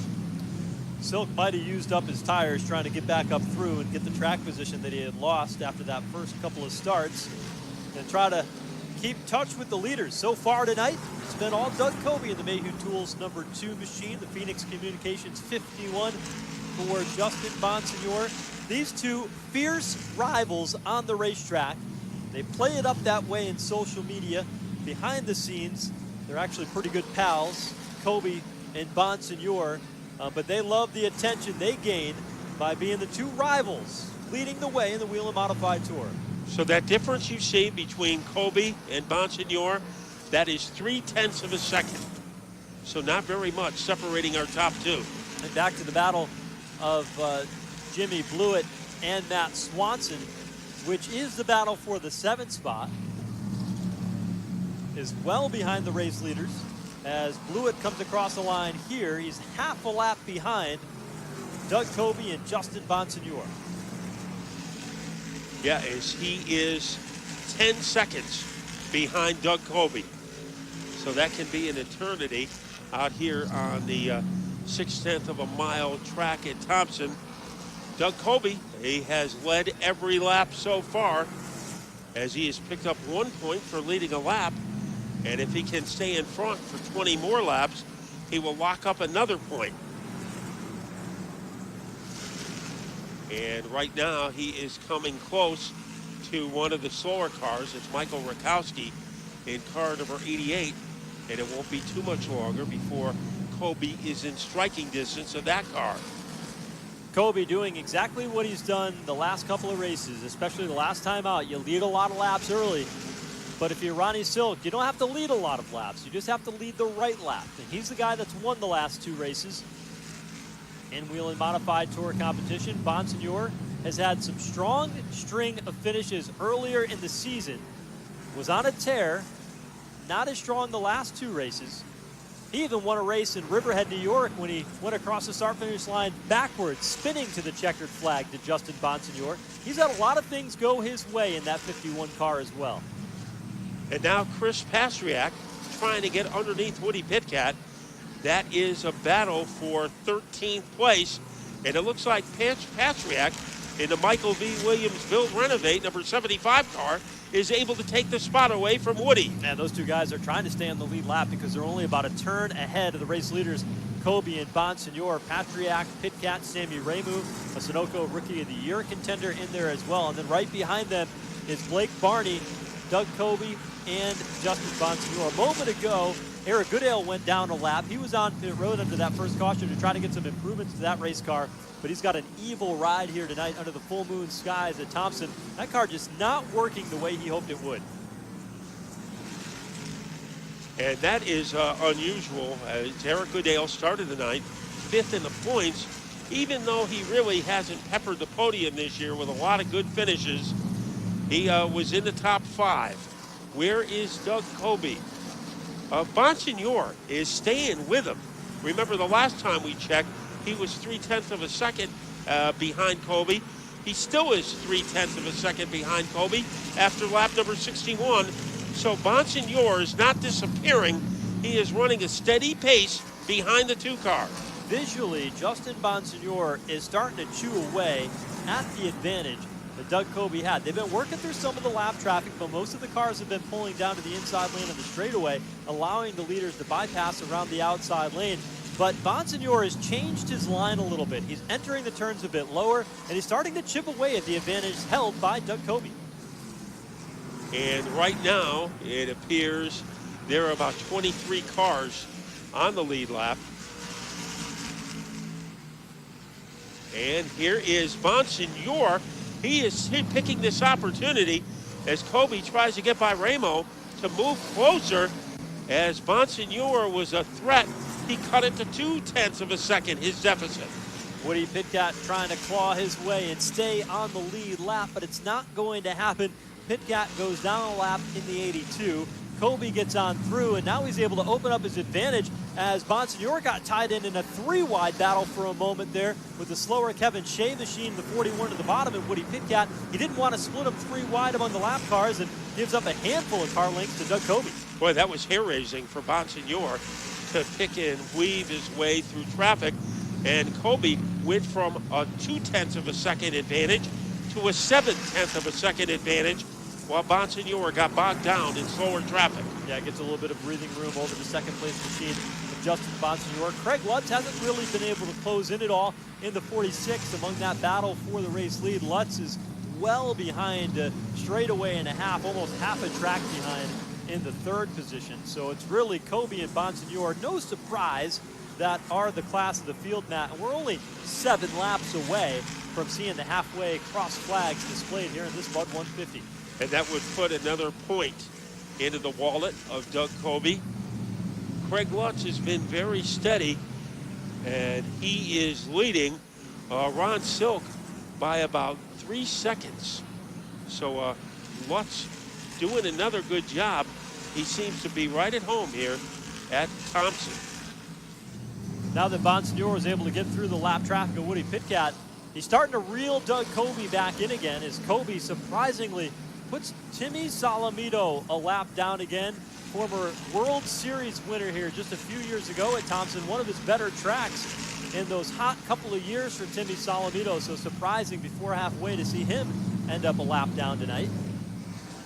Silk might have used up his tires trying to get back up through and get the track position that he had lost after that first couple of starts and try to keep touch with the leaders. So far tonight, it's been all Doug Kobe in the Mayhew Tools number 2 machine, the Phoenix Communications 51 for Justin Bonsignor. These two fierce rivals on the racetrack. They play it up that way in social media. Behind the scenes, they're actually pretty good pals, Kobe and Bonsignor, but they love the attention they gain by being the two rivals leading the way in the Wheel and Modified Tour. So that difference you see between Kobe and Bonsignor, that is 0.3 of a second. So not very much separating our top two. And back to the battle of Jimmy Blewett and Matt Swanson, which is the battle for the 7th spot, is well behind the race leaders. As Blewett comes across the line here, he's half a lap behind Doug Kobe and Justin Bonsignor. Yeah, as he is 10 seconds behind Doug Kobe. So that can be an eternity out here on the 0.6 of a mile track at Thompson. Doug Kobe, he has led every lap so far as he has picked up 1 point for leading a lap. And if he can stay in front for 20 more laps, he will lock up another point. And right now, he is coming close to one of the slower cars. It's Michael Rakowski in car number 88. And it won't be too much longer before Kobe is in striking distance of that car. Kobe doing exactly what he's done the last couple of races, especially the last time out. You lead a lot of laps early. But if you're Ronnie Silk, you don't have to lead a lot of laps. You just have to lead the right lap. And he's the guy that's won the last 2 races in Wheel and Modified Tour competition. Bonsignor has had some strong string of finishes earlier in the season. Was on a tear, not as strong the last 2 races. He even won a race in Riverhead, New York when he went across the start-finish line backwards, spinning to the checkered flag to Justin Bonsignor. He's had a lot of things go his way in that 51 car as well. And now Chris Pastriak trying to get underneath Woody Pitkat. That is a battle for 13th place. And it looks like Pastriak in the Michael V. Williams Build Renovate number 75 car is able to take the spot away from Woody. And those two guys are trying to stay on the lead lap because they're only about a turn ahead of the race leaders, Kobe and Bonsignor. Pastriak, Pitkat, Sammy Ramu, a Sunoco Rookie of the Year contender in there as well. And then right behind them is Blake Barney, Doug Kobe, and Justin Bonsignor. A moment ago, Eric Goodale went down a lap. He was on pit road under that first caution to try to get some improvements to that race car, but he's got an evil ride here tonight under the full moon skies at Thompson. That car just not working the way he hoped it would. And that is unusual. Eric Goodale started the night 5th in the points, even though he really hasn't peppered the podium this year with a lot of good finishes. He was in the top 5. Where is Doug Kobe? Bonsignor is staying with him. Remember the last time we checked, he was 0.3 of a second behind Kobe. He still is 0.3 of a second behind Kobe after lap number 61. So Bonsignor is not disappearing. He is running a steady pace behind the 2 car. Visually, Justin Bonsignor is starting to chew away at the advantage that Doug Kobe had. They've been working through some of the lap traffic, but most of the cars have been pulling down to the inside lane of the straightaway, allowing the leaders to bypass around the outside lane. But Bonsignor has changed his line a little bit. He's entering the turns a bit lower, and he's starting to chip away at the advantage held by Doug Kobe. And right now, it appears there are about 23 cars on the lead lap. And here is Bonsignor. He is picking this opportunity as Kobe tries to get by Ramo to move closer. As Bonsignor was a threat, he cut it to 0.2 of a second, his deficit. Woody Pitkat trying to claw his way and stay on the lead lap, but it's not going to happen. Pitkat goes down a lap in the 82. Kobe gets on through, and now he's able to open up his advantage as Bonsignore got tied in a 3-wide battle for a moment there with the slower Kevin Shea machine, the 41 to the bottom, and Woody Pitkat. He didn't want to split him 3 wide among the lap cars and gives up a handful of car lengths to Doug Kobe. Boy, that was hair-raising for Bonsignore to pick and weave his way through traffic. And Kobe went from a 0.2 of a second advantage to a 0.7 of a second advantage, while Bonsignore got bogged down in slower traffic. Yeah, it gets a little bit of breathing room over the second place machine of Justin Bonsignore. Craig Lutz hasn't really been able to close in at all in the 46 among that battle for the race lead. Lutz is well behind, straightaway and a half, almost half a track behind in the 3rd position. So it's really Kobe and Bonsignore, no surprise, that are the class of the field, Matt. And we're only 7 laps away from seeing the halfway cross flags displayed here in this Bud 150. And that would put another point into the wallet of Doug Kobe. Craig Lutz has been very steady, and he is leading Ron Silk by about 3 seconds. So Lutz doing another good job. He seems to be right at home here at Thompson. Now that Bonsignore was able to get through the lap traffic of Woody Pitkat, he's starting to reel Doug Kobe back in again as Kobe surprisingly puts Timmy Salamito a lap down again. Former World Series winner here just a few years ago at Thompson, one of his better tracks in those hot couple of years for Timmy Salamito. So surprising before halfway to see him end up a lap down tonight.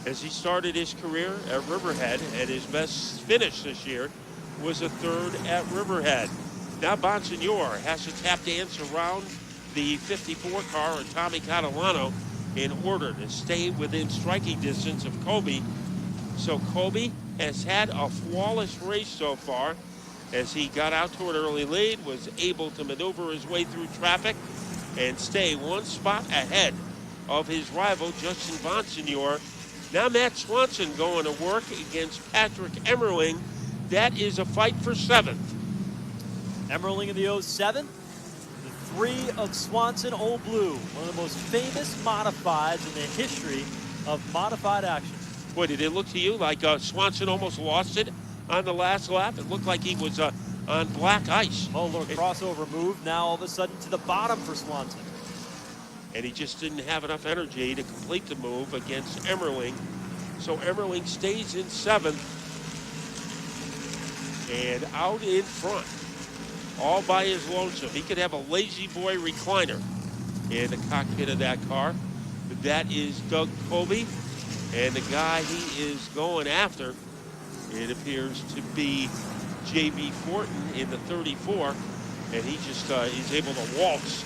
As he started his career at Riverhead, and his best finish this year was a 3rd at Riverhead. Now Bonsignore has to tap dance around the 54 car of Tommy Catalano in order to stay within striking distance of Kobe. So Kobe has had a flawless race so far as he got out to an early lead, was able to maneuver his way through traffic and stay 1 spot ahead of his rival, Justin Bonsignore. Now Matt Swanson going to work against Patrick Emmerling. That is a fight for 7th. Emmerling in the 07. 3 of Swanson, Old Blue, one of the most famous modifieds in the history of modified action. Boy, did it look to you like Swanson almost lost it on the last lap? It looked like he was on black ice. Oh, little crossover move, now all of a sudden to the bottom for Swanson. And he just didn't have enough energy to complete the move against Emmerling. So Emmerling stays in 7th and out in front, all by his lonesome. He could have a lazy boy recliner in the cockpit of that car. But that is Doug Kobe, and the guy he is going after, it appears to be J.B. Fortin in the 34, and he just is able to waltz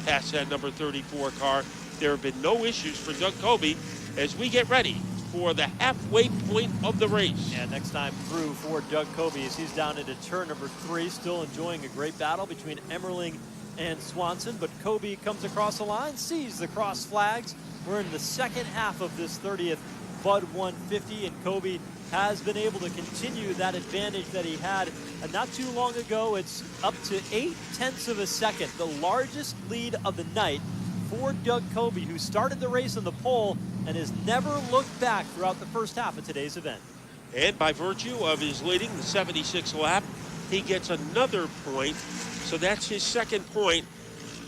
past that number 34 car. There have been no issues for Doug Kobe as we get ready for the halfway point of the race. Yeah, next time through for Doug Kobe as he's down into turn number 3, still enjoying a great battle between Emmerling and Swanson, but Kobe comes across the line, sees the cross flags. We're in the second half of this 30th Bud 150, and Kobe has been able to continue that advantage that he had not too long ago. It's up to 0.8 of a second, the largest lead of the night for Doug Kobe, who started the race on the pole and has never looked back throughout the first half of today's event. And by virtue of his leading the 76th lap, he gets another point. So that's his second point.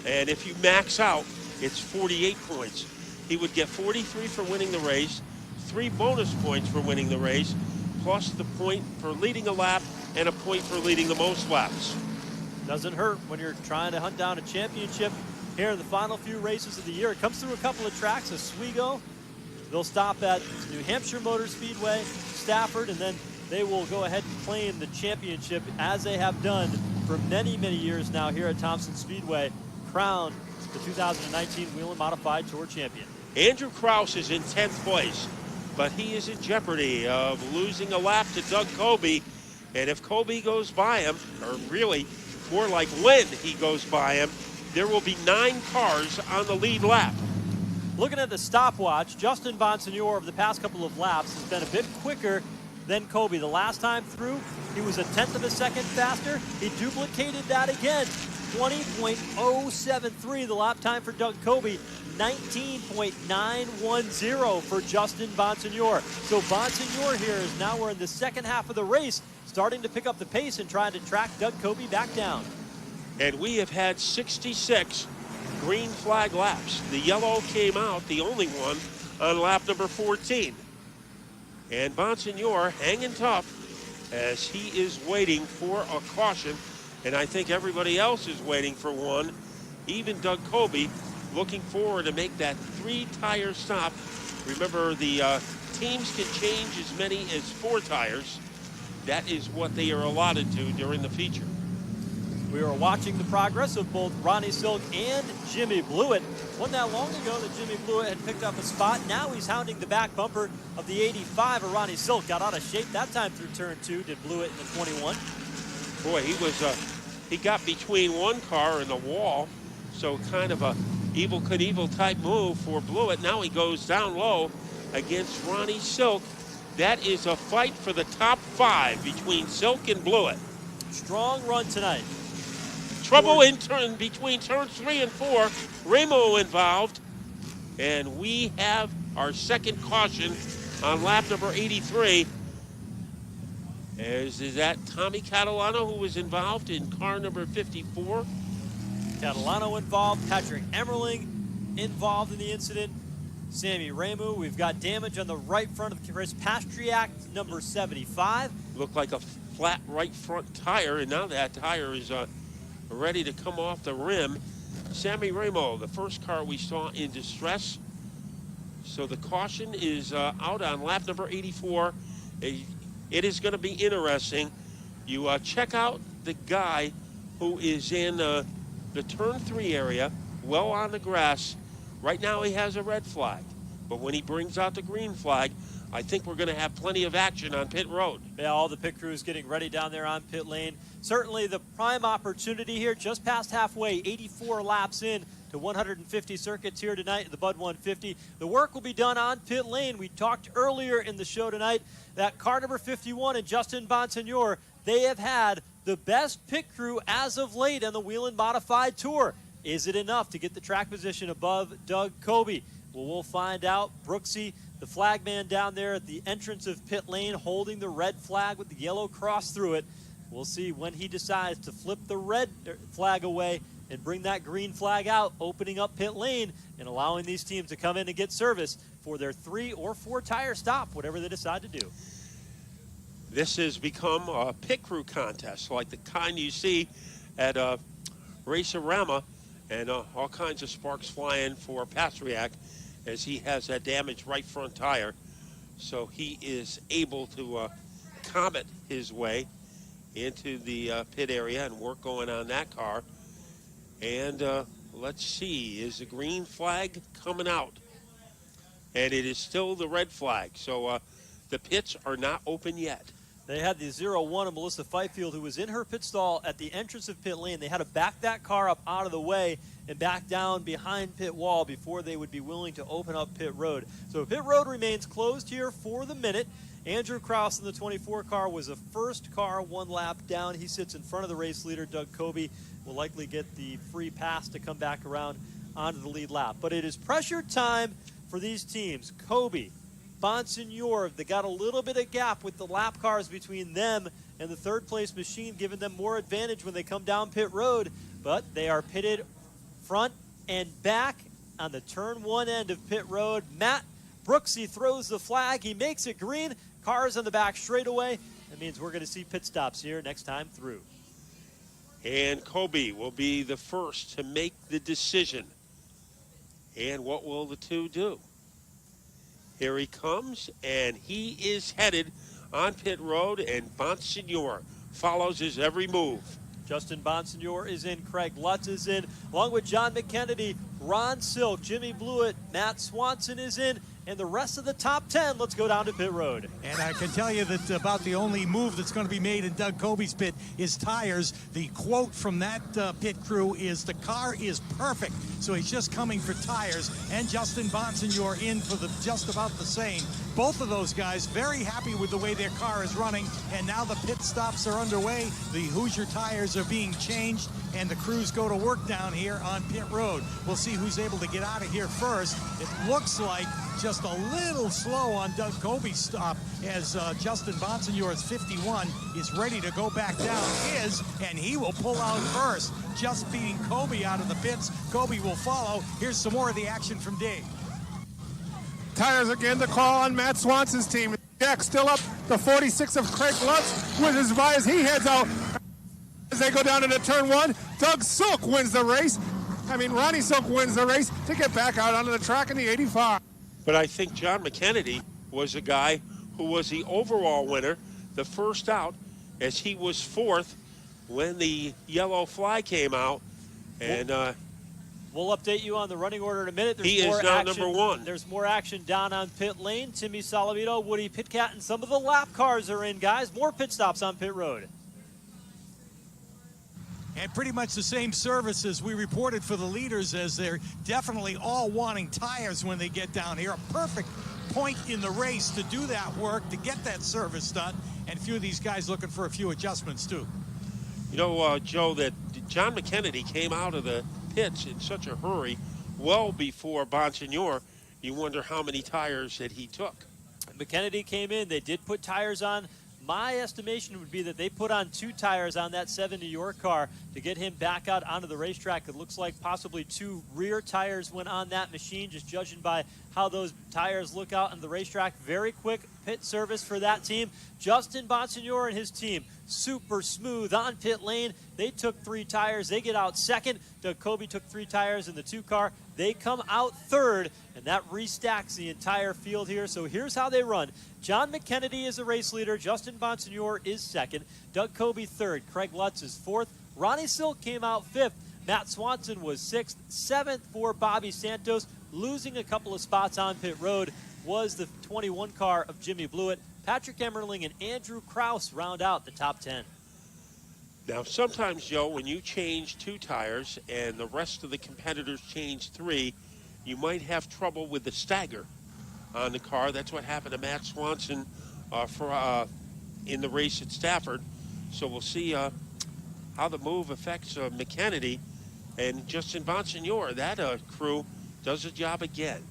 And if you max out, it's 48 points. He would get 43 for winning the race, 3 bonus points for winning the race, plus the point for leading a lap and a point for leading the most laps. Doesn't hurt when you're trying to hunt down a championship here in the final few races of the year. It comes through a couple of tracks, Oswego. They'll stop at New Hampshire Motor Speedway, Stafford, and then they will go ahead and claim the championship as they have done for many, many years now here at Thompson Speedway, crowned the 2019 Wheel and Modified Tour champion. Andrew Krause is in 10th place, but he is in jeopardy of losing a lap to Doug Kobe. And if Kobe goes by him, or really more like when he goes by him, there will be 9 cars on the lead lap. Looking at the stopwatch, Justin Bonsignore over the past couple of laps has been a bit quicker than Kobe. The last time through, He was a tenth of a second faster. He duplicated that again. 20.073 the lap time for Doug Kobe. 19.910 for Justin Bonsignor. So Bonsignor here is now we're in the second half of the race, starting to pick up the pace and trying to track Doug Kobe back down. And we have had 66 green flag laps. The yellow came out, the only one, on lap number 14. And Bonsignor hanging tough as he is waiting for a caution. And I think everybody else is waiting for one. Even Doug Kobe looking forward to make that 3-tire stop. Remember, the teams can change as many as 4 tires. That is what they are allotted to during the feature. We are watching the progress of both Ronnie Silk and Jimmy Blewett. Wasn't that long ago that Jimmy Blewett had picked up a spot. Now he's hounding the back bumper of the 85 of Ronnie Silk. Got out of shape that time through turn 2, did Blewett in the 21. Boy, he got between one car and the wall, so kind of a Evel Knievel type move for Blewett. Now he goes down low against Ronnie Silk. That is a fight for the top 5 between Silk and Blewett. Strong run tonight. Trouble in between turns 3 and 4. Ramo involved. And we have our second caution on lap number 83. Is that Tommy Catalano who was involved in car number 54? Catalano involved, Patrick Emmerling involved in the incident, Sammy Ramu. We've got damage on the right front of Chris Pastriak, number 75. Looked like a flat right front tire, and now that tire is ready to come off the rim. Sammy Ramo, the first car we saw in distress. So the caution is out on lap number 84. It is going to be interesting. You check out the guy who is in the turn 3 area, well on the grass. Right now he has a red flag, but when he brings out the green flag, I think we're going to have plenty of action on pit road. Yeah, all the pit crews getting ready down there on pit lane. Certainly the prime opportunity here, just past halfway, 84 laps in to 150 circuits here tonight at the Bud 150. The work will be done on pit lane. We talked earlier in the show tonight that car number 51 and Justin Bonsignor, they have had the best pit crew as of late on the Whelen Modified Tour. Is it enough to get the track position above Doug Kobe? Well, we'll find out. Brooksy, the flag man down there at the entrance of pit lane, holding the red flag with the yellow cross through it. We'll see when he decides to flip the red flag away and bring that green flag out, opening up pit lane and allowing these teams to come in and get service for their 3 or 4 tire stop, whatever they decide to do. This has become a pit crew contest like the kind you see at Race-A-Rama, and all kinds of sparks flying for Pastriak as he has that damaged right front tire. So he is able to comet his way into the pit area and work going on that car. And let's see, is the green flag coming out? And it is still the red flag. So the pits are not open yet. They had the 0-1 of Melissa Fifield, who was in her pit stall at the entrance of pit lane. They had to back that car up out of the way and back down behind pit wall before they would be willing to open up pit road. So pit road remains closed here for the minute. Andrew Krause in the 24 car was the first car 1 lap down. He sits in front of the race leader, Doug Kobe. Will likely get the free pass to come back around onto the lead lap. But it is pressure time for these teams. Kobe, Bonsignor, they got a little bit of gap with the lap cars between them and the third place machine, giving them more advantage when they come down pit road. But they are pitted front and back on the turn 1 end of pit road. Matt Brooksy throws the flag. He makes it green. Cars on the back straightaway. That means we're going to see pit stops here next time through. And Kobe will be the first to make the decision. And what will the two do? Here he comes, and he is headed on pit road, and Bonsignor follows his every move. Justin Bonsignor is in, Craig Lutz is in, along with John McKennedy, Ron Silk, Jimmy Blewett, Matt Swanson is in, and the rest of the top 10, let's go down to pit road. And I can tell you that about the only move that's going to be made in Doug Kobe's pit is tires. The quote from that pit crew is, "The car is perfect." So he's just coming for tires. And Justin Bonsignor in for just about the same. Both of those guys very happy with the way their car is running. And now the pit stops are underway. The Hoosier tires are being changed, and the crews go to work down here on pit road. We'll see who's able to get out of here first. It looks like just a little slow on Doug Kobe's stop as Justin Bonsignor's 51 is ready to go back down and he will pull out first, just beating Kobe out of the pits. Kobe will follow. Here's some more of the action from Dave. Tires again, the call on Matt Swanson's team. Jack still up, the 46 of Craig Lutz with his visors. He heads out as they go down into turn one. Doug Silk wins the race. Ronnie Silk wins the race to get back out onto the track in the 85. But I think John McKennedy was a guy who was the overall winner, the first out, as he was fourth when the yellow fly came out. And we'll update you on the running order in a minute. He is now number one. There's more action down on pit lane. Timmy Salamito, Woody Pitcat, and some of the lap cars are in, guys. More pit stops on pit road. And pretty much the same service as we reported for the leaders, as they're definitely all wanting tires when they get down here. A perfect point in the race to do that work, to get that service done, and a few of these guys looking for a few adjustments too. You know, Joe, that John McKennedy came out of the pits in such a hurry well before Bonsignor. You wonder how many tires that he took. McKennedy came in. They did put tires on. My estimation would be that they put on 2 tires on that 7 New York car to get him back out onto the racetrack. It looks like possibly 2 rear tires went on that machine, just judging by how those tires look out on the racetrack. Very quick pit service for that team. Justin Bonsignor and his team, super smooth on pit lane. They took 3 tires. They get out second. Doug Kobe took 3 tires in the 2 car. They come out third, and that restacks the entire field here. So here's how they run. John McKennedy is the race leader. Justin Bonsignor is second. Doug Kobe third. Craig Lutz is fourth. Ronnie Silk came out fifth. Matt Swanson was sixth. Seventh for Bobby Santos. Losing a couple of spots on pit road was the 21 car of Jimmy Blewett. Patrick Emmerling and Andrew Kraus round out the top 10. Now, sometimes, Joe, when you change 2 tires and the rest of the competitors change 3, you might have trouble with the stagger on the car. That's what happened to Matt Swanson in the race at Stafford. So we'll see how the move affects McKennedy and Justin Bonsignor. That crew does the job again.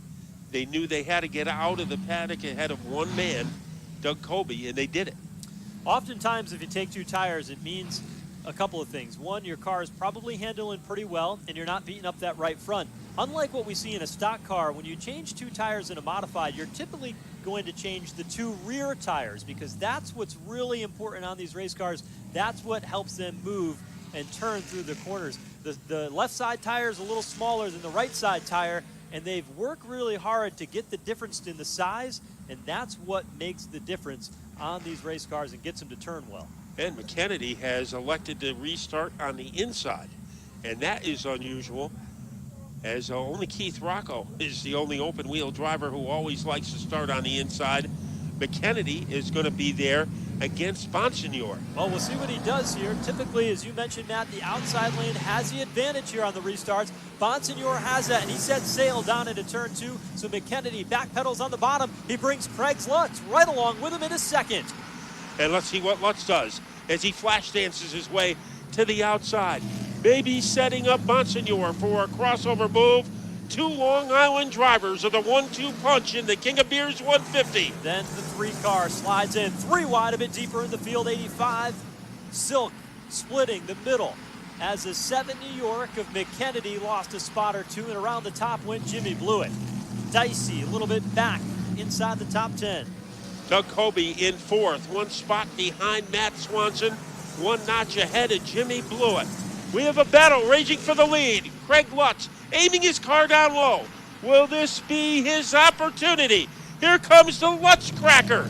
They knew they had to get out of the paddock ahead of one man, Doug Kobe, and they did it. Oftentimes, if you take 2 tires, it means a couple of things. One, your car is probably handling pretty well, and you're not beating up that right front. Unlike what we see in a stock car, when you change 2 tires in a modified, you're typically going to change the 2 rear tires, because that's what's really important on these race cars. That's what helps them move and turn through the corners. The left side tire is a little smaller than the right side tire, and they've worked really hard to get the difference in the size, and that's what makes the difference on these race cars and gets them to turn well. And McKennedy has elected to restart on the inside, and that is unusual, as only Keith Rocco is the only open-wheel driver who always likes to start on the inside. McKennedy is going to be there against Bonsignor. Well, we'll see what he does here. Typically, as you mentioned, Matt, the outside lane has the advantage here on the restarts. Bonsignor has that, and he sets sail down into turn 2. So McKennedy backpedals on the bottom. He brings Craig Lutz right along with him in a second. And let's see what Lutz does as he flash dances his way to the outside. Maybe setting up Bonsignor for a crossover move. 2 Long Island drivers of the 1-2 punch in the King of Beers 150. Then the 3 car slides in 3 wide, a bit deeper in the field, 85. Silk splitting the middle as the 7 New York of McKennedy lost a spot or 2, and around the top went Jimmy Blewett. Dicey a little bit back inside the top 10. Doug Kobe in 4th, 1 spot behind Matt Swanson, 1 notch ahead of Jimmy Blewett. We have a battle raging for the lead. Craig Lutz aiming his car down low. Will this be his opportunity? Here comes the Lutz cracker.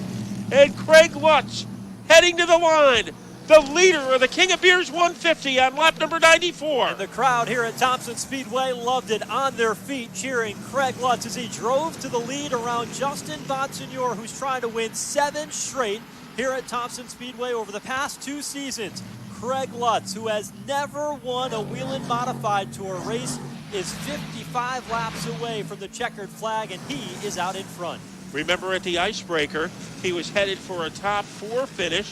And Craig Lutz heading to the line. the leader of the King of Beers 150 on lap number 94. And the crowd here at Thompson Speedway loved it, on their feet cheering Craig Lutz as he drove to the lead around Justin Bonsignor, who's trying to win 7 straight here at Thompson Speedway over the past 2 seasons. Craig Lutz, who has never won a Whelen Modified Tour race, is 55 laps away from the checkered flag, and he is out in front. Remember at the Icebreaker, he was headed for a top 4 finish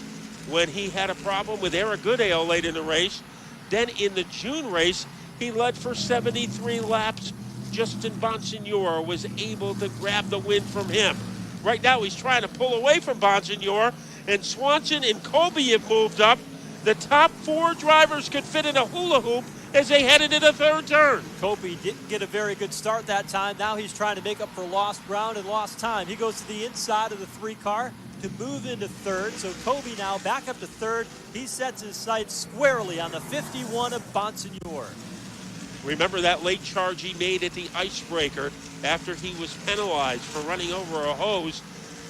when he had a problem with Eric Goodale late in the race. Then in the June race, he led for 73 laps. Justin Bonsignor was able to grab the win from him. Right now he's trying to pull away from Bonsignor, and Swanson and Colby have moved up. The top 4 drivers could fit in a hula hoop as they headed into the 3rd turn. Colby didn't get a very good start that time. Now he's trying to make up for lost ground and lost time. He goes to the inside of the 3 car to move into 3rd. So Colby now back up to 3rd. He sets his sights squarely on the 51 of Bonsignor. Remember that late charge he made at the Icebreaker after he was penalized for running over a hose.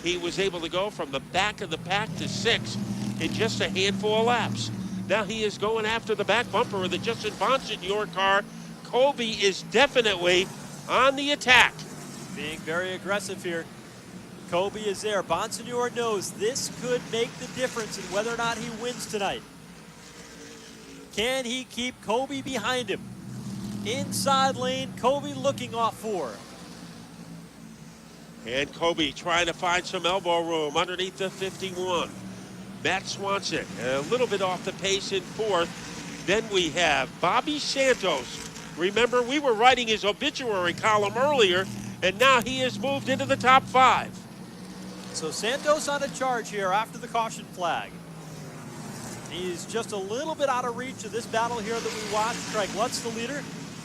He was able to go from the back of the pack to 6 in just a handful of laps. Now he is going after the back bumper of the Justin Bonsignor car. Colby is definitely on the attack. Being very aggressive here. Colby is there. Bonsignor knows this could make the difference in whether or not he wins tonight. Can he keep Colby behind him? Inside lane, Colby looking off 4. And Colby trying to find some elbow room underneath the 51. Matt Swanson a little bit off the pace in 4th. Then we have Bobby Santos. Remember, we were writing his obituary column earlier, and now he has moved into the top 5. So Santos on a charge here after the caution flag. He's just a little bit out of reach of this battle here that we watched. Craig Lutz the leader,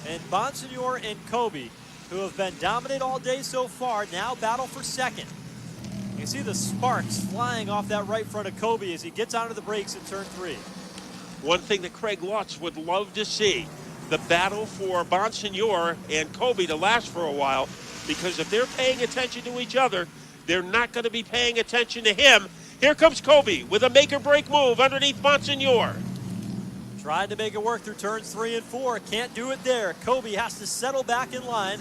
and Bonsignor and Colby, who have been dominant all day so far, now battle for 2nd. You see the sparks flying off that right front of Colby as he gets onto the brakes in turn 3. One thing that Craig Lutz would love to see, the battle for Bonsignor and Colby to last for a while, because if they're paying attention to each other, they're not going to be paying attention to him. Here comes Colby with a make-or-break move underneath Bonsignor. Trying to make it work through turns 3 and 4. Can't do it there. Colby has to settle back in line.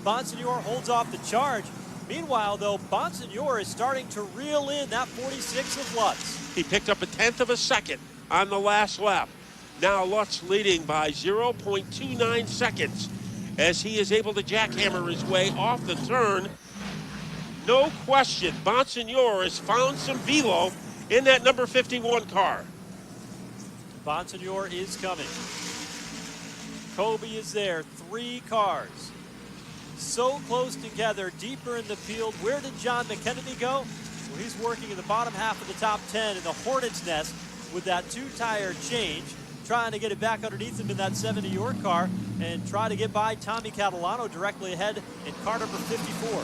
Bonsignor holds off the charge. Meanwhile, though, Bonsignor is starting to reel in that 46 of Lutz. He picked up a 1/10 of a second on the last lap. Now Lutz leading by 0.29 seconds as he is able to jackhammer his way off the turn. No question, Bonsignor has found some velo in that number 51 car. Bonsignor is coming. Colby is there. 3 cars. So close together, deeper in the field. Where did John McKennedy go? Well, he's working in the bottom half of the top 10 in the Hornet's nest with that 2-tire change, trying to get it back underneath him in that 70-your car and try to get by Tommy Catalano directly ahead in car number 54.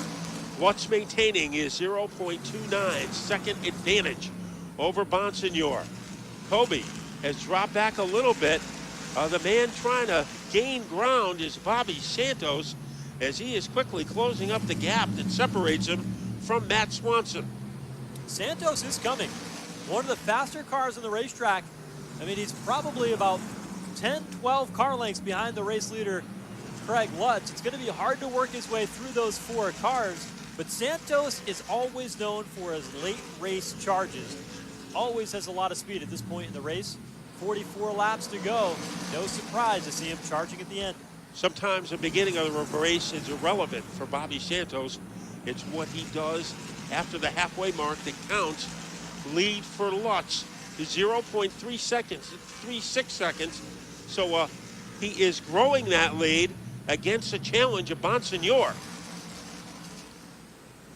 Lutz maintaining his 0.29 second advantage over Bonsignor. Colby has dropped back a little bit. The man trying to gain ground is Bobby Santos, as he is quickly closing up the gap that separates him from Matt Swanson. Santos is coming. One of the faster cars on the racetrack. I mean, he's probably about 10, 12 car lengths behind the race leader, Craig Lutz. It's going to be hard to work his way through those 4 cars, but Santos is always known for his late race charges. Always has a lot of speed at this point in the race. 44 laps to go. No surprise to see him charging at the end. Sometimes the beginning of the race is irrelevant for Bobby Santos. It's what he does after the halfway mark that counts. Lead for Lutz is 0.36 seconds. So he is growing that lead against the challenge of Bonsignor.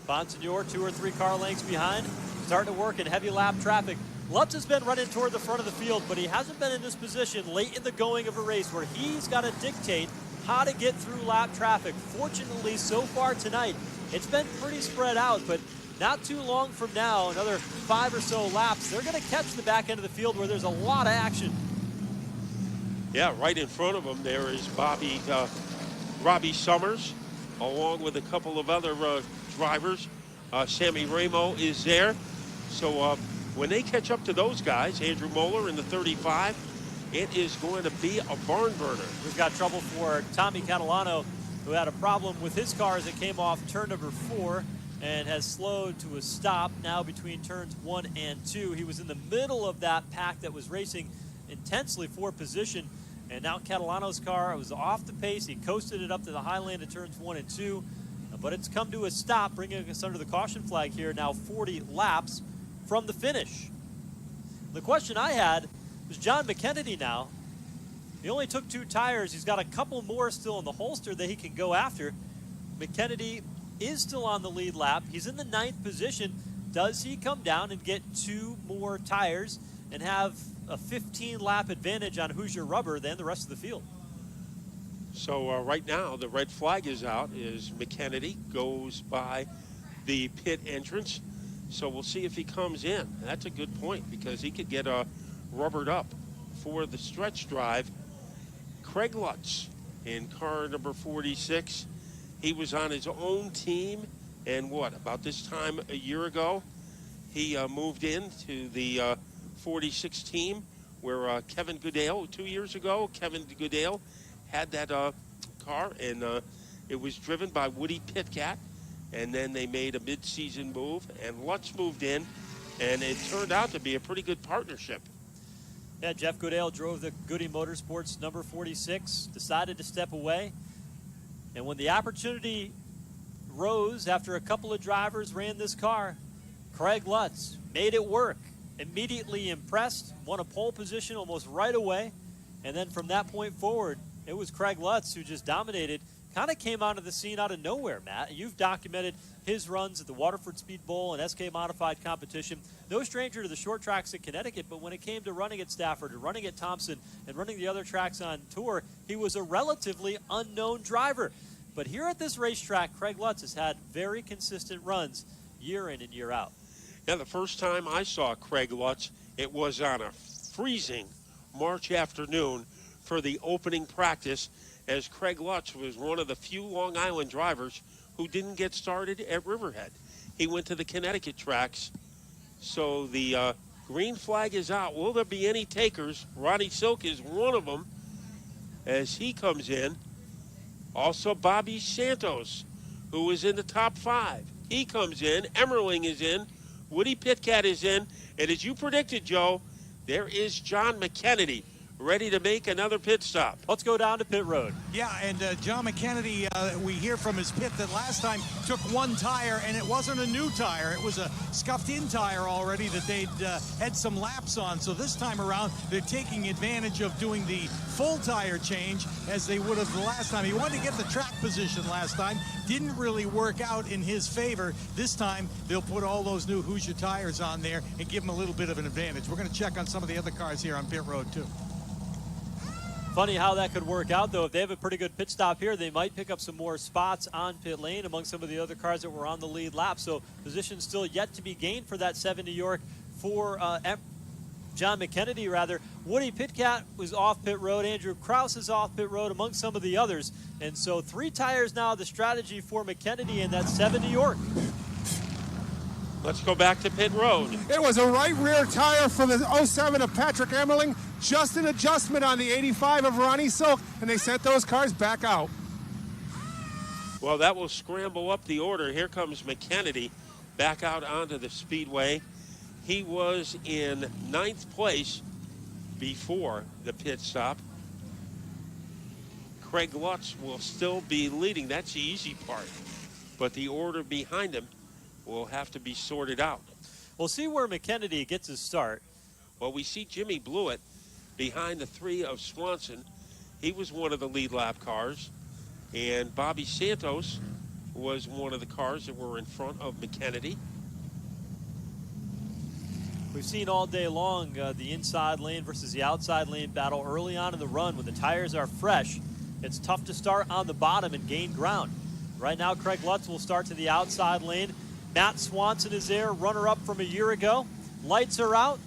Bonsignor 2 or 3 car lengths behind, starting to work in heavy lap traffic. Lutz has been running toward the front of the field, but he hasn't been in this position late in the going of a race where he's got to dictate how to get through lap traffic. Fortunately, so far tonight, it's been pretty spread out, but not too long from now, another 5 or so laps, they're going to catch the back end of the field where there's a lot of action. Yeah, right in front of him there is Robbie Summers, along with a couple of other drivers. Sammy Ramo is there. So when they catch up to those guys, Andrew Moeller in the 35, it is going to be a barn burner. We've got trouble for Tommy Catalano, who had a problem with his car as it came off turn number 4 and has slowed to a stop now between turns 1 and 2. He was in the middle of that pack that was racing intensely for position, and now Catalano's car was off the pace. He coasted it up to the high land at turns 1 and 2, but it's come to a stop, bringing us under the caution flag here, now 40 laps from the finish. The question I had was John McKennedy now. He only took 2 tires. He's got a couple more still in the holster that he can go after. McKennedy is still on the lead lap. He's in the 9th position. Does he come down and get 2 more tires and have a 15-lap advantage on Hoosier rubber than the rest of the field? So right now, the red flag is out as McKennedy goes by the pit entrance. So we'll see if he comes in. That's a good point because he could get rubbered up for the stretch drive. Craig Lutz in car number 46. He was on his own team, and about this time a year ago, he moved into the 46 team where Kevin Goodale, 2 years ago, Kevin Goodale had that car, and it was driven by Woody Pitkat, and then they made a mid-season move, and Lutz moved in, and it turned out to be a pretty good partnership. Yeah, Jeff Goodale drove the Goody Motorsports number 46, decided to step away. And when the opportunity rose after a couple of drivers ran this car, Craig Lutz made it work. Immediately impressed, won a pole position almost right away. And then from that point forward, it was Craig Lutz who just dominated. Kind of came onto the scene out of nowhere, Matt. You've documented his runs at the Waterford Speed Bowl and SK Modified competition. No stranger to the short tracks in Connecticut, but when it came to running at Stafford and running at Thompson and running the other tracks on tour, he was a relatively unknown driver. But here at this racetrack, Craig Lutz has had very consistent runs year in and year out. Now, the first time I saw Craig Lutz, it was on a freezing March afternoon for the opening practice, as Craig Lutz was one of the few Long Island drivers who didn't get started at Riverhead. He went to the Connecticut tracks. So the green flag is out. Will there be any takers? Ronnie Silk is one of them as he comes in. Also Bobby Santos, who is in the top 5. He comes in. Emmerling is in. Woody Pitkat is in. And as you predicted, Joe, there is John McKennedy ready to make another pit stop. Let's go down to pit road. Yeah, and John McKennedy, we hear from his pit that last time took 1 tire, and it wasn't a new tire. It was a scuffed-in tire already that they'd had some laps on. So this time around, they're taking advantage of doing the full tire change as they would have the last time. He wanted to get the track position last time. Didn't really work out in his favor. This time, they'll put all those new Hoosier tires on there and give him a little bit of an advantage. We're going to check on some of the other cars here on pit road, too. Funny how that could work out, though. If they have a pretty good pit stop here, they might pick up some more spots on pit lane among some of the other cars that were on the lead lap. So position still yet to be gained for that 7 New York for John McKennedy, rather. Woody Pitkat was off pit road. Andrew Krause is off pit road, among some of the others. And so 3 tires now, the strategy for McKennedy in that 7 New York. Let's go back to pit road. It was a right rear tire for the 07 of Patrick Emmerling, just an adjustment on the 85 of Ronnie Silk, and they sent those cars back out. Well, that will scramble up the order. Here comes McKennedy back out onto the speedway. He was in 9th place before the pit stop. Craig Lutz will still be leading. That's the easy part. But the order behind him will have to be sorted out. We'll see where McKennedy gets his start. Well, we see Jimmy Blewett behind the 3 of Swanson. He was one of the lead lap cars. And Bobby Santos was one of the cars that were in front of McKennedy. We've seen all day long the inside lane versus the outside lane battle early on in the run. When the tires are fresh, it's tough to start on the bottom and gain ground. Right now, Craig Lutz will start to the outside lane. Matt Swanson is there, runner-up from a year ago. Lights are out.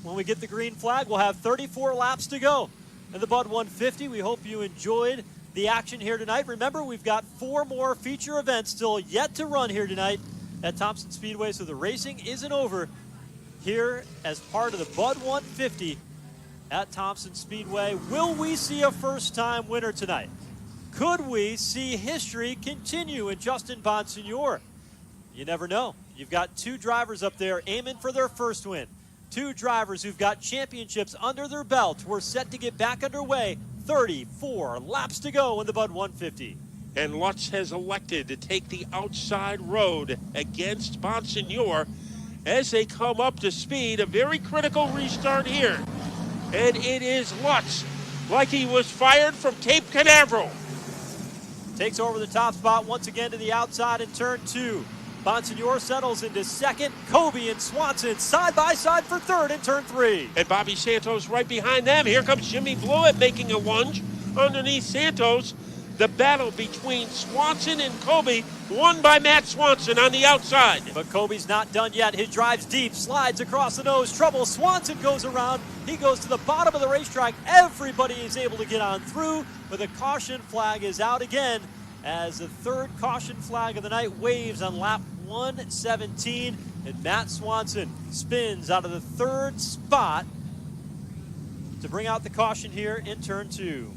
When we get the green flag, we'll have 34 laps to go in the Bud 150. We hope you enjoyed the action here tonight. Remember, we've got 4 more feature events still yet to run here tonight at Thompson Speedway, so the racing isn't over. here as part of the Bud 150 at Thompson Speedway. Will we see a first-time winner tonight? Could we see history continue in Justin Bonsignore? You never know. You've got two drivers up there aiming for their first win. Two drivers who've got championships under their belt. We're set to get back underway. 34 laps to go in the Bud 150. And Lutz has elected to take the outside road against Bonsignore as they come up to speed. A very critical restart here. And it is Lutz, like he was fired from Cape Canaveral. Takes over the top spot once again to the outside in turn 2. Bonsignore settles into second. Kobe and Swanson side by side for third in turn 3. And Bobby Santos right behind them. Here comes Jimmy Blewett making a lunge underneath Santos. The battle between Swanson and Kobe, won by Matt Swanson on the outside. But Kobe's not done yet. His drive's deep, slides across the nose. Trouble. Swanson goes around. He goes to the bottom of the racetrack. Everybody is able to get on through, but the caution flag is out again as the third caution flag of the night waves on lap 117. And Matt Swanson spins out of the third spot to bring out the caution here in turn 2.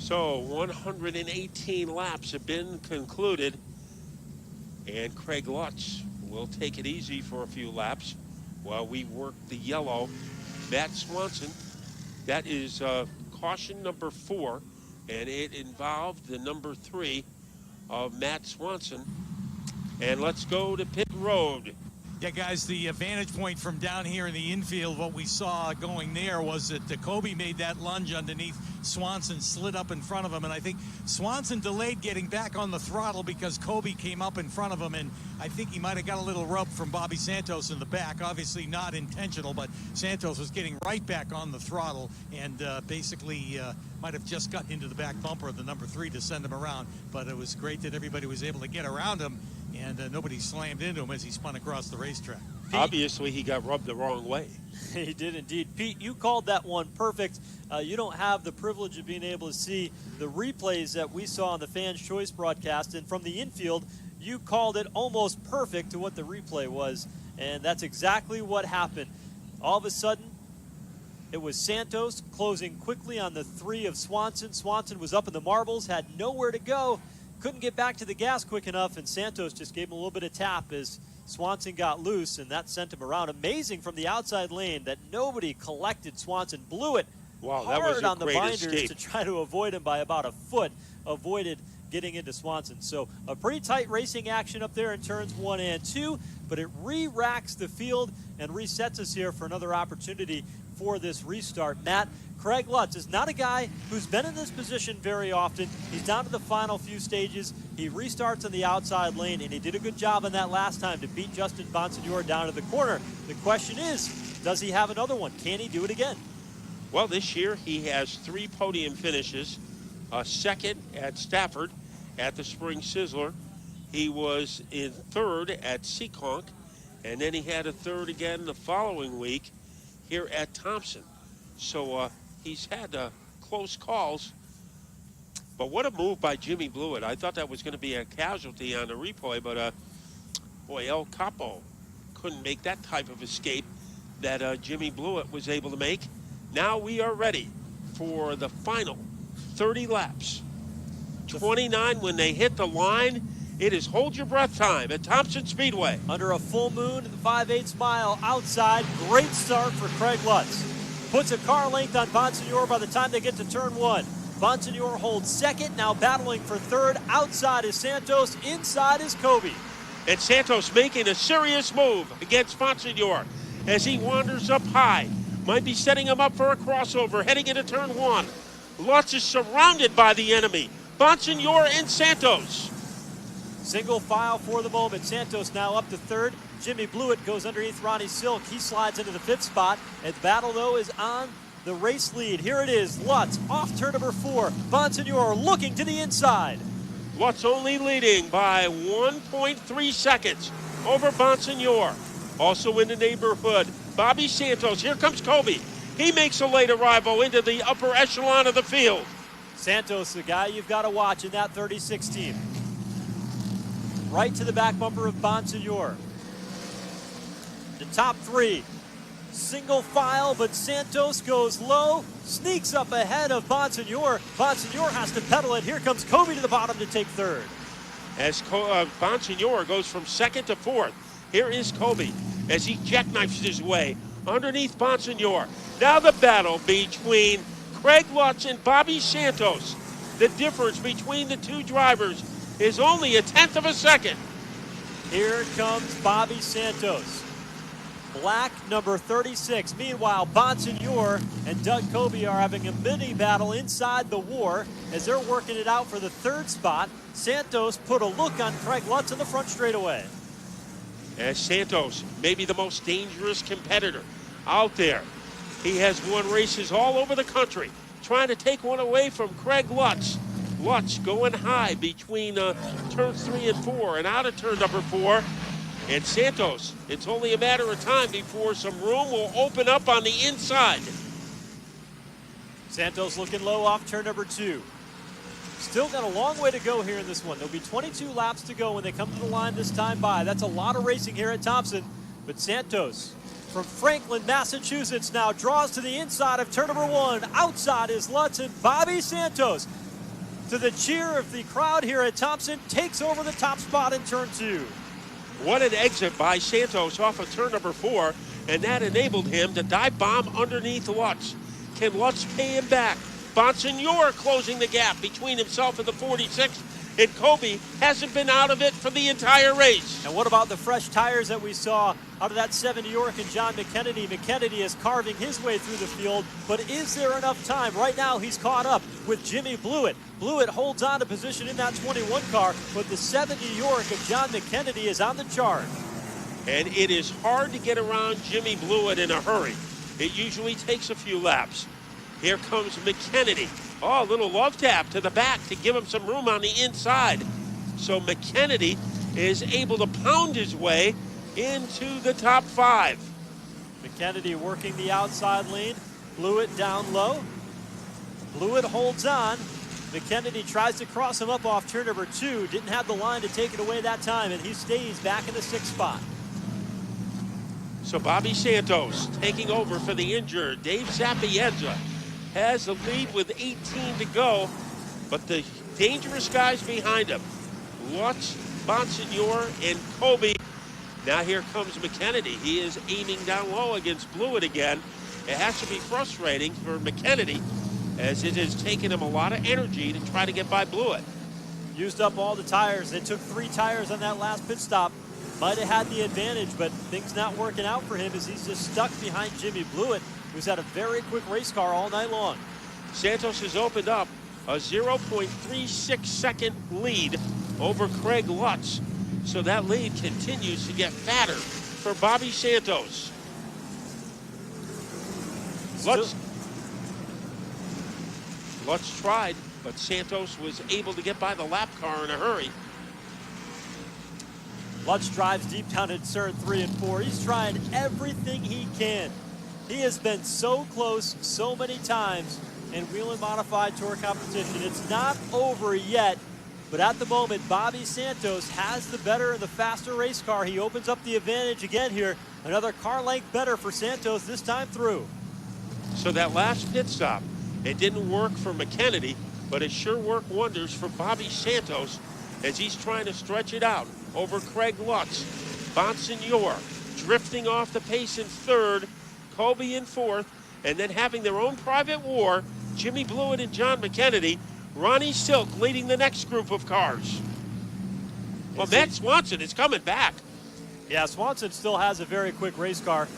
So 118 laps have been concluded, and Craig Lutz will take it easy for a few laps while we work the yellow. Matt Swanson, that is caution number 4, and it involved the number 3 of Matt Swanson. And let's go to pit road. Yeah, guys, the vantage point from down here in the infield, what we saw going there was that Kobe made that lunge underneath Swanson, slid up in front of him, and I think Swanson delayed getting back on the throttle because Kobe came up in front of him, and I think he might have got a little rub from Bobby Santos in the back. Obviously not intentional, but Santos was getting right back on the throttle and basically might have just gotten into the back bumper of the number 3 to send him around, but it was great that everybody was able to get around him, and nobody slammed into him as he spun across the racetrack. Pete, obviously, he got rubbed the wrong way. He did indeed. Pete, you called that one perfect. You don't have the privilege of being able to see the replays that we saw on the Fans' Choice broadcast, and from the infield, you called it almost perfect to what the replay was, and that's exactly what happened. All of a sudden, it was Santos closing quickly on the 3 of Swanson. Swanson was up in the marbles, had nowhere to go, couldn't get back to the gas quick enough, and Santos just gave him a little bit of tap as Swanson got loose, and that sent him around. Amazing from the outside lane that nobody collected Swanson. Blew it hard on the binders to try to avoid him by about a foot. Avoided getting into Swanson. So a pretty tight racing action up there in turns 1 and 2, but it re-racks the field and resets us here for another opportunity for this restart. Matt, Craig Lutz is not a guy who's been in this position very often. He's down to the final few stages. He restarts on the outside lane, and he did a good job on that last time to beat Justin Bonsignore down to the corner. The question is, does he have another one? Can he do it again? Well, this year he has 3 podium finishes, a second at Stafford at the Spring Sizzler. He was in third at Seekonk, and then he had a third again the following week here at Thompson. So he's had close calls. But what a move by Jimmy Blewett. I thought that was going to be a casualty on the replay, but boy, El Capo couldn't make that type of escape that Jimmy Blewett was able to make. Now we are ready for the final 30 laps. 29 when they hit the line. It is hold your breath time at Thompson Speedway. Under a full moon, the 5/8 mile outside. Great start for Craig Lutz. Puts a car length on Bonsignore by the time they get to turn 1. Bonsignore holds second, now battling for third. Outside is Santos, inside is Kobe. And Santos making a serious move against Bonsignore as he wanders up high. Might be setting him up for a crossover heading into turn 1. Lutz is surrounded by the enemy. Bonsignore and Santos. Single file for the moment. Santos now up to third. Jimmy Blewett goes underneath Ronnie Silk. He slides into the 5th spot. And the battle, though, is on the race lead. Here it is. Lutz off turn number 4. Bonsignore looking to the inside. Lutz only leading by 1.3 seconds over Bonsignore. Also in the neighborhood, Bobby Santos. Here comes Kobe. He makes a late arrival into the upper echelon of the field. Santos, the guy you've got to watch in that 36 team. Right to the back bumper of Bonsignore. The top three, single file, but Santos goes low, sneaks up ahead of Bonsignor. Bonsignor has to pedal it. Here comes Kobe to the bottom to take third. As Bonsignor goes from second to fourth. Here is Kobe as he jackknifes his way underneath Bonsignor. Now the battle between Craig Lutz and Bobby Santos. The difference between the two drivers is only a tenth of a second. Here comes Bobby Santos. Black number 36. Meanwhile, Bonsignor and Doug Kobe are having a mini battle inside the war as they're working it out for the third spot. Santos put a look on Craig Lutz in the front straightaway. As Santos, maybe the most dangerous competitor out there. He has won races all over the country, trying to take one away from Craig Lutz. Lutz going high between turns 3 and 4 and out of turn number 4. And Santos, it's only a matter of time before some room will open up on the inside. Santos looking low off turn number 2. Still got a long way to go here in this one. There'll be 22 laps to go when they come to the line this time by. That's a lot of racing here at Thompson. But Santos from Franklin, Massachusetts now draws to the inside of turn number 1. Outside is Lutz, and Bobby Santos, to the cheer of the crowd here at Thompson, takes over the top spot in turn 2. What an exit by Santos off of turn number 4, and that enabled him to dive bomb underneath Lutz. Can Lutz pay him back? Bonsignor closing the gap between himself and the 46, and Kobe hasn't been out of it for the entire race. And what about the fresh tires that we saw out of that 7 New York and John McKennedy? McKennedy is carving his way through the field, but is there enough time? Right now he's caught up with Jimmy Blewett. Blewett holds on to position in that 21 car, but the 7 New York of John McKennedy is on the charge. And it is hard to get around Jimmy Blewett in a hurry. It usually takes a few laps. Here comes McKennedy. Oh, a little love tap to the back to give him some room on the inside. So McKennedy is able to pound his way into the top 5. McKennedy working the outside lane. Blewett down low. Blewett holds on. McKennedy tries to cross him up off turn number 2. Didn't have the line to take it away that time, and he stays back in the 6th spot. So Bobby Santos taking over for the injured Dave Sapienza. Has the lead with 18 to go, but the dangerous guys behind him, Lutz, Bonsignor, and Kobe. Now here comes McKennedy. He is aiming down low against Blewett again. It has to be frustrating for McKennedy, as it has taken him a lot of energy to try to get by Blewett. Used up all the tires. They took 3 tires on that last pit stop. Might have had the advantage, but things not working out for him as he's just stuck behind Jimmy Blewett, who's had a very quick race car all night long. Santos has opened up a 0.36 second lead over Craig Lutz. So that lead continues to get fatter for Bobby Santos. Lutz tried, but Santos was able to get by the lap car in a hurry. Lutz drives deep down in turn 3 and 4. He's trying everything he can. He has been so close so many times in wheel and modified tour competition. It's not over yet, but at the moment, Bobby Santos has the better and the faster race car. He opens up the advantage again here. Another car length better for Santos this time through. So that last pit stop, it didn't work for McKennedy, but it sure worked wonders for Bobby Santos as he's trying to stretch it out over Craig Lutz. Bonsignor drifting off the pace in 3rd, Kobe in 4th, and then having their own private war, Jimmy Blewett and John McKennedy. Ronnie Silk leading the next group of cars. Well, Matt Swanson is coming back. Yeah, Swanson still has a very quick race car.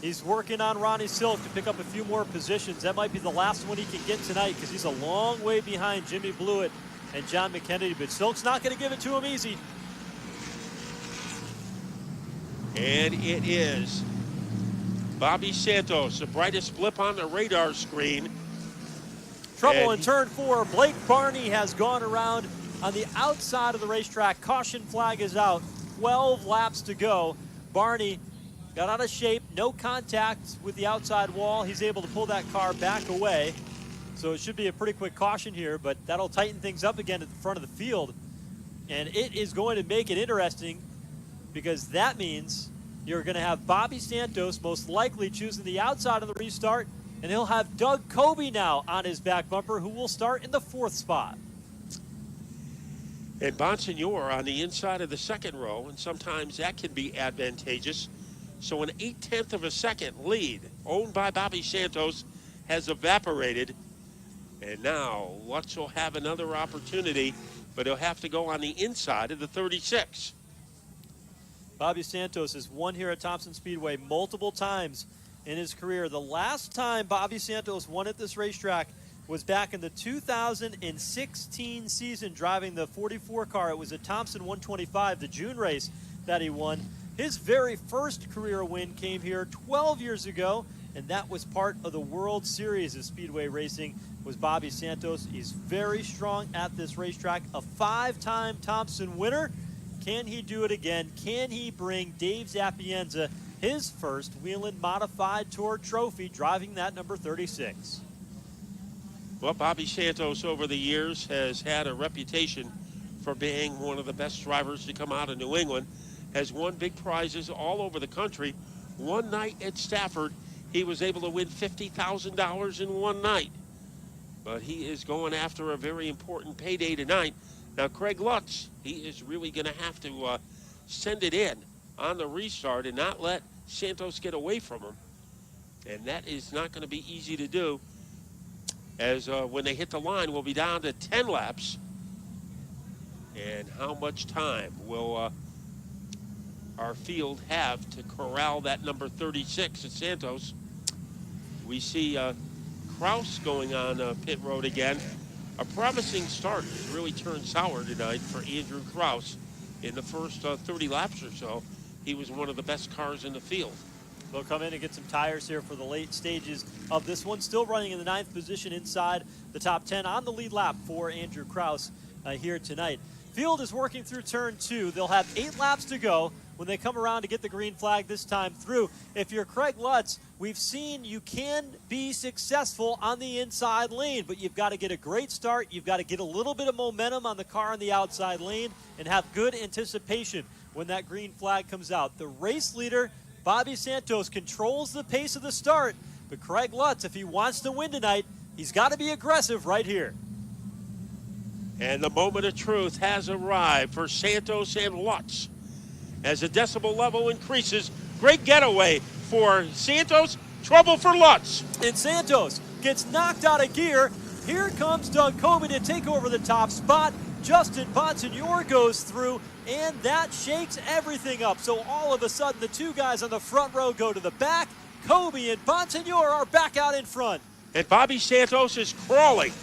He's working on Ronnie Silk to pick up a few more positions. That might be the last one he can get tonight because he's a long way behind Jimmy Blewett and John McKennedy, but Silk's not going to give it to him easy. And it is Bobby Santos, the brightest blip on the radar screen. Trouble in turn 4. Blake Barney has gone around on the outside of the racetrack. Caution flag is out. 12 laps to go. Barney got out of shape, no contact with the outside wall. He's able to pull that car back away. So it should be a pretty quick caution here, but that'll tighten things up again at the front of the field. And it is going to make it interesting because that means You're going to have Bobby Santos most likely choosing the outside of the restart, and he'll have Doug Kobe now on his back bumper, who will start in the 4th spot. And Bonsignor on the inside of the second row, and sometimes that can be advantageous. So an 0.8 of a second lead owned by Bobby Santos has evaporated. And now Lutz will have another opportunity, but he'll have to go on the inside of the 36. Bobby Santos has won here at Thompson Speedway multiple times in his career. The last time Bobby Santos won at this racetrack was back in the 2016 season, driving the 44 car. It was a Thompson 125, the June race that he won. His very first career win came here 12 years ago, and that was part of the World Series of Speedway racing, was Bobby Santos. He's very strong at this racetrack, a 5-time Thompson winner. Can he do it again? Can he bring Dave Zapienza his first Whelen Modified Tour trophy, driving that number 36? Well, Bobby Santos over the years has had a reputation for being one of the best drivers to come out of New England, has won big prizes all over the country. One night at Stafford, he was able to win $50,000 in one night. But he is going after a very important payday tonight. Now, Craig Lutz, he is really going to have to send it in on the restart and not let Santos get away from him. And that is not going to be easy to do, as when they hit the line, we'll be down to 10 laps. And how much time will our field have to corral that number 36 at Santos? We see Kraus going on pit road again. A promising start has really turned sour tonight for Andrew Kraus. In the first 30 laps or so, he was one of the best cars in the field. They'll come in and get some tires here for the late stages of this one. Still running in the 9th position inside the top 10 on the lead lap for Andrew Kraus here tonight. Field is working through turn 2. They'll have 8 laps to go when they come around to get the green flag this time through. If you're Craig Lutz, we've seen you can be successful on the inside lane, but you've got to get a great start. You've got to get a little bit of momentum on the car on the outside lane and have good anticipation when that green flag comes out. The race leader, Bobby Santos, controls the pace of the start, but Craig Lutz, if he wants to win tonight, he's got to be aggressive right here. And the moment of truth has arrived for Santos and Lutz. As the decibel level increases, great getaway for Santos, trouble for Lutz. And Santos gets knocked out of gear. Here comes Doug Kobe to take over the top spot. Justin Bonsignor goes through, and that shakes everything up. So all of a sudden, the two guys on the front row go to the back. Kobe and Bonsignor are back out in front. And Bobby Santos is crawling,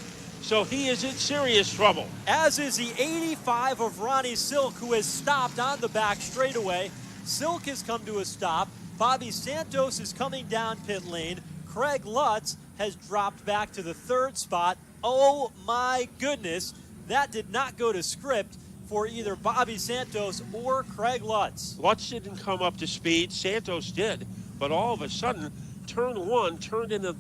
so he is in serious trouble. As is the 85 of Ronnie Silk, who has stopped on the back straightaway. Silk has come to a stop. Bobby Santos is coming down pit lane. Craig Lutz has dropped back to the 3rd spot. Oh my goodness, that did not go to script for either Bobby Santos or Craig Lutz. Lutz didn't come up to speed, Santos did, but all of a sudden, turn 1 turned into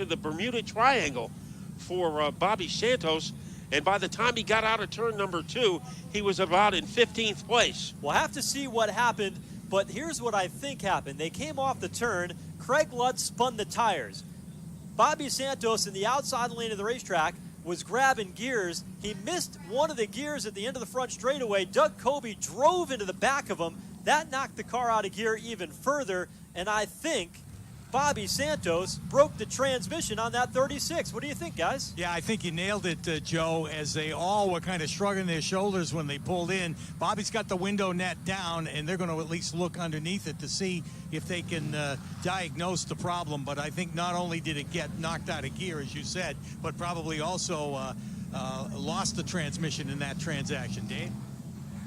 the Bermuda Triangle for Bobby Santos, and by the time he got out of turn number 2, he was about in 15th place. We'll have to see what happened, but here's what I think happened. They came off the turn. Craig Lutz spun the tires. Bobby Santos in the outside lane of the racetrack was grabbing gears. He missed one of the gears at the end of the front straightaway. Doug Kobe drove into the back of him. That knocked the car out of gear even further, and I think Bobby Santos broke the transmission on that 36. What do you think, guys? Yeah, I think you nailed it, Joe, as they all were kind of shrugging their shoulders when they pulled in. Bobby's got the window net down, and they're going to at least look underneath it to see if they can diagnose the problem. But I think not only did it get knocked out of gear, as you said, but probably also lost the transmission in that transaction. Dave?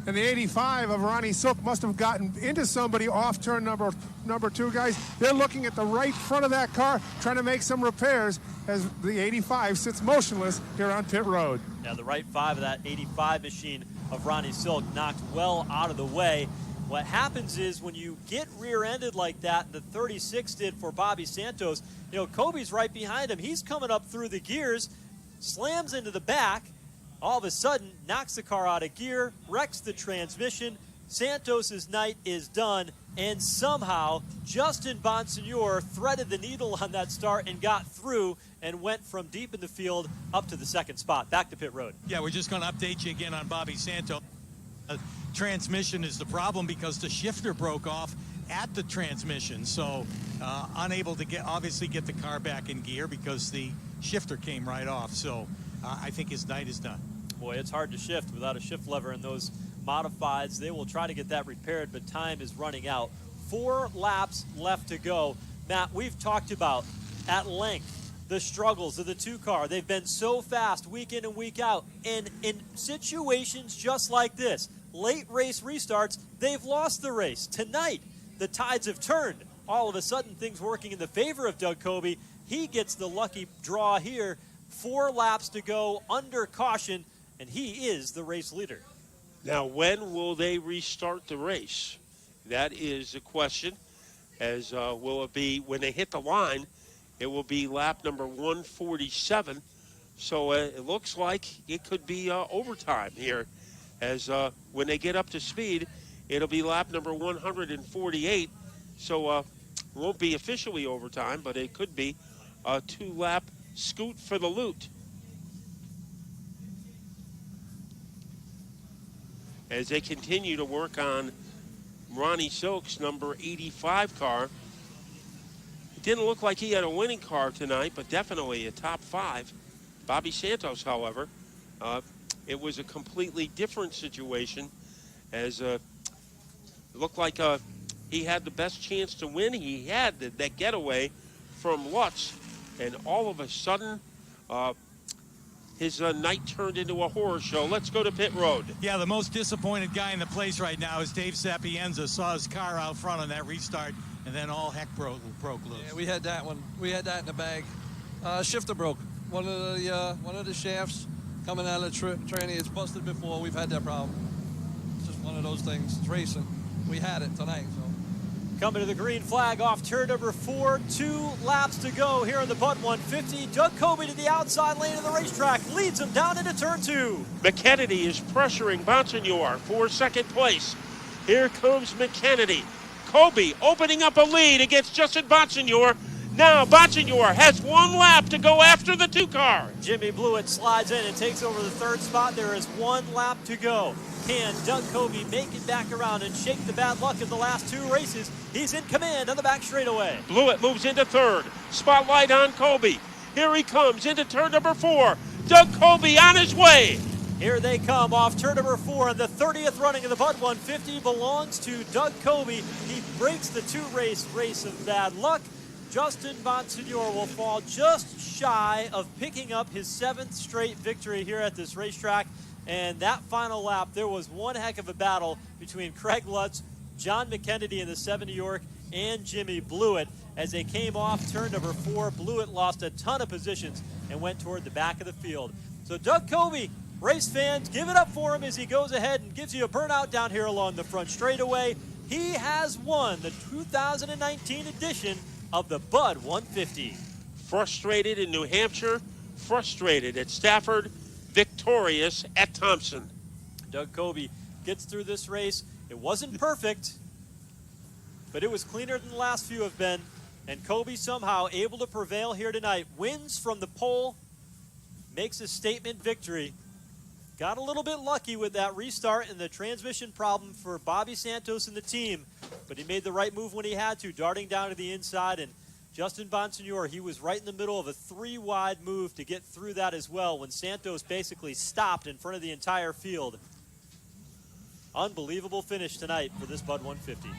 And the 85 of Ronnie Silk must have gotten into somebody off turn number 2, guys. They're looking at the right front of that car, trying to make some repairs as the 85 sits motionless here on pit road. Yeah, the right 5 of that 85 machine of Ronnie Silk knocked well out of the way. What happens is when you get rear-ended like that, the 36 did for Bobby Santos, you know, Kobe's right behind him. He's coming up through the gears, slams into the back, all of a sudden knocks the car out of gear, wrecks the transmission. Santos's night is done, and somehow Justin Bonsignor threaded the needle on that start and got through and went from deep in the field up to the second spot. Back to pit road. Yeah, we're just going to update you again on Bobby Santos. Transmission is the problem because the shifter broke off at the transmission, so unable to obviously get the car back in gear because the shifter came right off. So I think his night is done. Boy, it's hard to shift without a shift lever in those modifieds. They will try to get that repaired, but time is running out. 4 laps left to go. Matt, we've talked about at length the struggles of the 2-car. They've been so fast week in and week out, and in situations just like this, late race restarts, they've lost the race. Tonight, the tides have turned. All of a sudden, things working in the favor of Doug Coby. He gets the lucky draw here. 4 laps to go under caution, and he is the race leader. Now, when will they restart the race? That is the question. As will it be when they hit the line? It will be lap number 147. So it looks like it could be overtime here. As when they get up to speed, it'll be lap number 148. So it won't be officially overtime, but it could be a 2-lap scoot for the loot. As they continue to work on Ronnie Silk's number 85 car. It didn't look like he had a winning car tonight, but definitely a top 5. Bobby Santos, however, it was a completely different situation, as it looked like he had the best chance to win. He had that getaway from Lutz, and all of a sudden, his night turned into a horror show. Let's go to pit road. Yeah, the most disappointed guy in the place right now is Dave Sapienza. Saw his car out front on that restart, and then all heck broke loose. Yeah, we had that one. We had that in the bag. Shifter broke. One of the shafts coming out of the tranny. It's busted before. We've had that problem. It's just one of those things. It's racing. We had it tonight. So. Coming to the green flag off turn number 4. 2 laps to go here in the Bud 150. Doug Coby to the outside lane of the racetrack. Leads him down into turn 2. McKennedy is pressuring Bonsignor for second place. Here comes McKennedy. Coby opening up a lead against Justin Bonsignor. Now Bonsignor has 1 lap to go after the 2-car. Jimmy Blewett slides in and takes over the 3rd spot. There is 1 lap to go. Can Doug Coby make it back around and shake the bad luck of the last 2 races? He's in command on the back straightaway. Blewett moves into 3rd. Spotlight on Coby. Here he comes into turn number 4. Doug Coby on his way. Here they come off turn number 4, and the 30th running of the Bud 150 belongs to Doug Coby. He breaks the 2-race of bad luck. Justin Bonsignor will fall just shy of picking up his 7th straight victory here at this racetrack. And that final lap, there was one heck of a battle between Craig Lutz, John McKennedy in the 7 New York, and Jimmy Blewett. As they came off turn number 4, Blewett lost a ton of positions and went toward the back of the field. So Doug Coby, race fans, give it up for him as he goes ahead and gives you a burnout down here along the front straightaway. He has won the 2019 edition of the Bud 150. Frustrated in New Hampshire, frustrated at Stafford, victorious at Thompson. Doug Coby gets through this race. It wasn't perfect, but it was cleaner than the last few have been. And Coby somehow able to prevail here tonight. Wins from the pole, makes a statement victory. Got a little bit lucky with that restart and the transmission problem for Bobby Santos and the team, but he made the right move when he had to, darting down to the inside. And Justin Bonsignor, he was right in the middle of a 3-wide move to get through that as well when Santos basically stopped in front of the entire field. Unbelievable finish tonight for this Bud 150.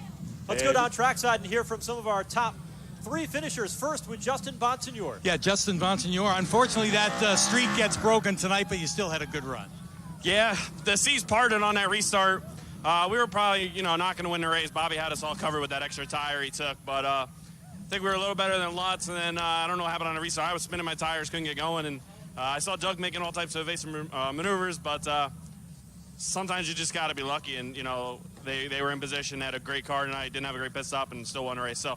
Let's go down trackside and hear from some of our top 3 finishers. First with Justin Bonsignor. Yeah, Justin Bonsignor. Unfortunately, that streak gets broken tonight, but you still had a good run. Yeah, the seas parted on that restart. We were probably, not going to win the race. Bobby had us all covered with that extra tire he took, but I think we were a little better than Lutz, and then I don't know what happened on the restart. I was spinning my tires, couldn't get going, and I saw Doug making all types of evasive maneuvers, but sometimes you just got to be lucky, and, they were in position, had a great car tonight, didn't have a great pit stop, and still won the race. So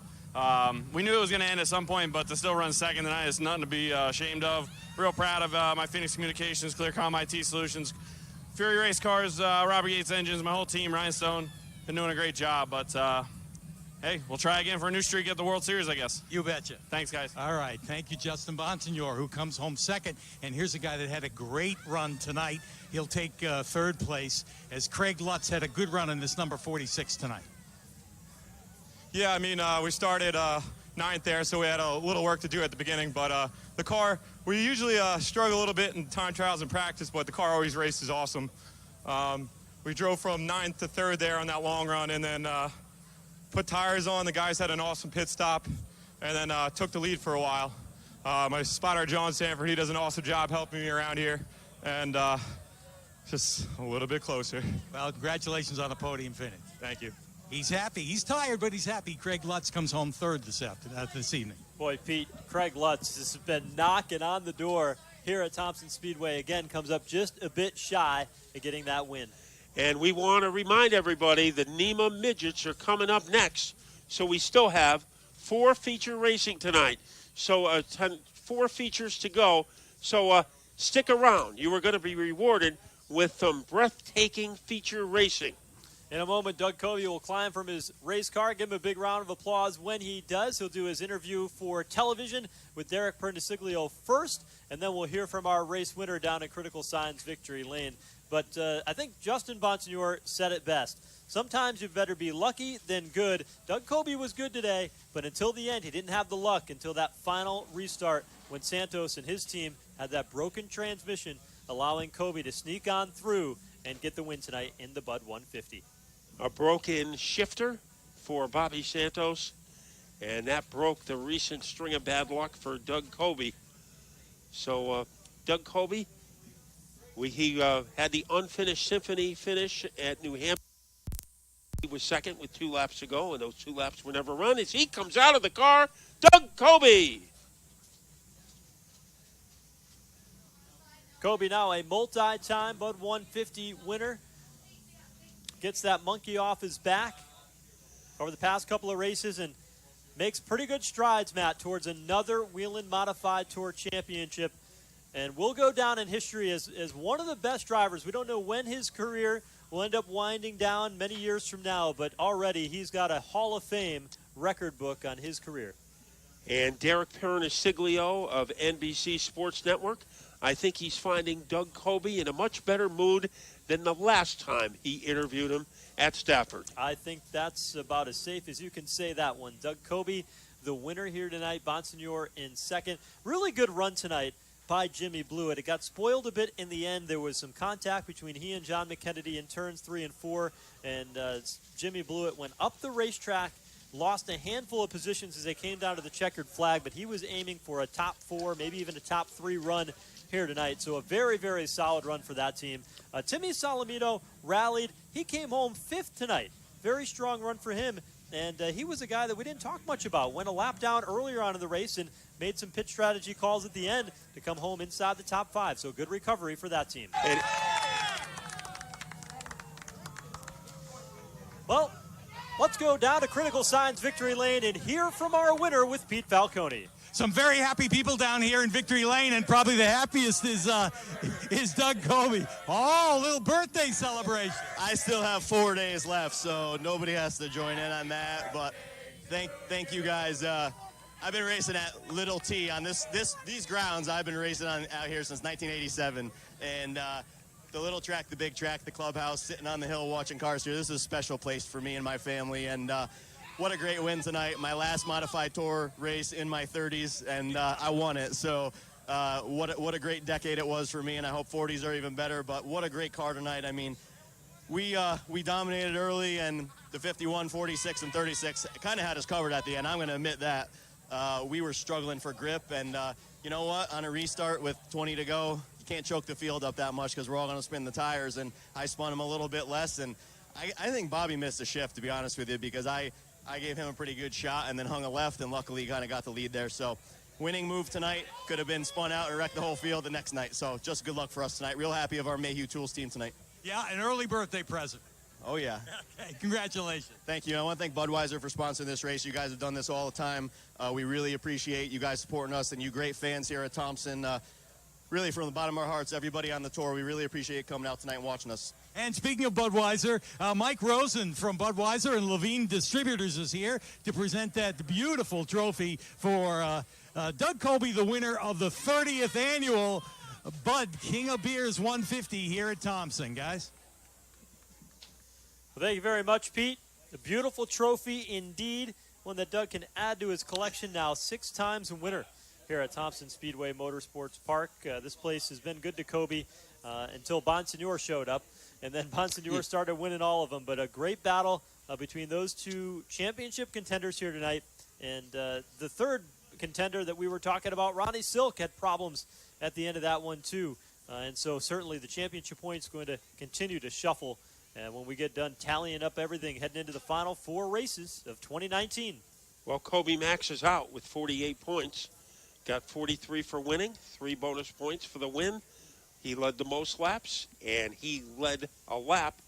we knew it was going to end at some point, but to still run second tonight is nothing to be ashamed of. Real proud of my Phoenix Communications, Clearcom IT Solutions, Fury Race Cars, Robert Yates Engines, my whole team, Ryan Stone. been doing a great job. But hey, we'll try again for a new streak at the World Series, I guess. You betcha. Thanks, guys. All right. Thank you, Justin Bonsignor, who comes home second. And here's a guy that had a great run tonight. He'll take third place, as Craig Lutz had a good run in this number 46 tonight. Yeah, I mean, we started ninth there, so we had a little work to do at the beginning. But the car, we usually struggle a little bit in time trials and practice, but the car always races awesome. We drove from ninth to third there on that long run, and then put tires on. The guys had an awesome pit stop, and then took the lead for a while. My spotter, John Sanford, he does an awesome job helping me around here, and just a little bit closer. Well, congratulations on the podium finish. Thank you. He's happy. He's tired, but he's happy. Craig Lutz comes home third this evening. Boy, Pete, Craig Lutz has been knocking on the door here at Thompson Speedway. Again, comes up just a bit shy of getting that win. And we want to remind everybody the NEMA Midgets are coming up next. So we still have 4 feature racing tonight. So 4 features to go. So stick around. You are going to be rewarded with some breathtaking feature racing. In a moment, Doug Covey will climb from his race car. Give him a big round of applause when he does. He'll do his interview for television with Derek Perniciglio first, and then we'll hear from our race winner down at Critical Signs Victory Lane. But I think Justin Bonsignor said it best. Sometimes you better be lucky than good. Doug Covey was good today, but until the end, he didn't have the luck until that final restart when Santos and his team had that broken transmission, allowing Covey to sneak on through and get the win tonight in the Bud 150. A broken shifter for Bobby Santos, and that broke the recent string of bad luck for Doug Covey. So Doug Covey, he had the unfinished Symphony finish at New Hampshire. He was second with 2 laps to go, and those 2 laps were never run. As he comes out of the car, Doug Covey. Covey now a multi-time Bud 150 winner. Gets that monkey off his back over the past couple of races and makes pretty good strides, Matt, towards another Whelen Modified Tour Championship. And will go down in history as one of the best drivers. We don't know when his career will end up winding down many years from now, but already he's got a Hall of Fame record book on his career. And Derek Perniciglio of NBC Sports Network, I think he's finding Doug Covey in a much better mood than the last time he interviewed him at Stafford. I think that's about as safe as you can say that one. Doug Covey, the winner here tonight. Bonsignor in second. Really good run tonight by Jimmy Blewett. It got spoiled a bit in the end. There was some contact between he and John McKennedy in turns 3 and 4, and Jimmy Blewett went up the racetrack, lost a handful of positions as they came down to the checkered flag, but he was aiming for a top 4, maybe even a top 3 run here tonight. So a very, very solid run for that team. Timmy Solomito rallied. He came home 5th tonight. Very strong run for him. And he was a guy that we didn't talk much about. Went a lap down earlier on in the race and made some pit strategy calls at the end to come home inside the top 5. So good recovery for that team. Well, let's go down to Critical Signs Victory Lane and hear from our winner with Pete Falcone. Some very happy people down here in Victory Lane, and probably the happiest is Doug Covey. Oh, little birthday celebration. I still have 4 days left, so nobody has to join in on that. But thank you guys. I've been racing at Little T on these grounds. I've been racing out here since 1987, and the little track, the big track, the clubhouse, sitting on the hill watching cars here. This is a special place for me and my family, and what a great win tonight. My last Modified Tour race in my 30s, and I won it. So what a great decade it was for me, and I hope 40s are even better. But what a great car tonight. I mean, we dominated early, and the 51, 46, and 36 kind of had us covered at the end. I'm going to admit that. We were struggling for grip, and you know what? On a restart with 20 to go, you can't choke the field up that much because we're all going to spin the tires, and I spun them a little bit less. And I think Bobby missed a shift, to be honest with you, because I gave him a pretty good shot and then hung a left, and luckily he kind of got the lead there. So winning move tonight, could have been spun out and wrecked the whole field the next night. So just good luck for us tonight. Real happy of our Mayhew Tools team tonight. Yeah, an early birthday present. Oh, yeah. Okay, congratulations. Thank you. I want to thank Budweiser for sponsoring this race. You guys have done this all the time. We really appreciate you guys supporting us and you great fans here at Thompson. Really, from the bottom of our hearts, everybody on the tour, we really appreciate coming out tonight and watching us. And speaking of Budweiser, Mike Rosen from Budweiser and Levine Distributors is here to present that beautiful trophy for Doug Colby, the winner of the 30th annual Bud King of Beers 150 here at Thompson, guys. Well, thank you very much, Pete. A beautiful trophy indeed, one that Doug can add to his collection now. 6 times a winner here at Thompson Speedway Motorsports Park. This place has been good to Kobe until Bonsignor showed up, and then Bonsignor started winning all of them. But a great battle between those two championship contenders here tonight. And the third contender that we were talking about, Ronnie Silk, had problems at the end of that one too. And so certainly the championship point's going to continue to shuffle when we get done tallying up everything heading into the final 4 races of 2019. Well, Kobe maxes out with 48 points. Got 43 for winning, 3 bonus points for the win. He led the most laps, and he led a lap.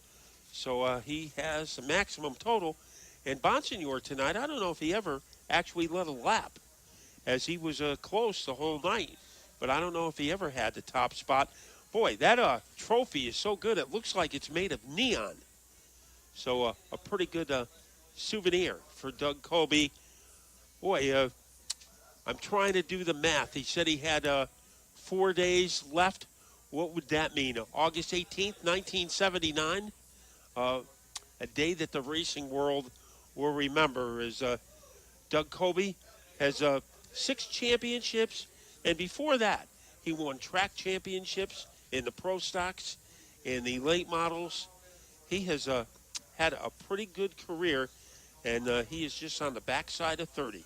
So he has a maximum total. And Bonsignor tonight, I don't know if he ever actually led a lap, as he was close the whole night. But I don't know if he ever had the top spot. Boy, that trophy is so good, it looks like it's made of neon. So a pretty good souvenir for Doug Colby. Boy, I'm trying to do the math. He said he had 4 days left. What would that mean? August 18th, 1979? A day that the racing world will remember, as Doug Colby has 6 championships. And before that, he won track championships in the pro stocks, in the late models. He has had a pretty good career, and he is just on the backside of 30.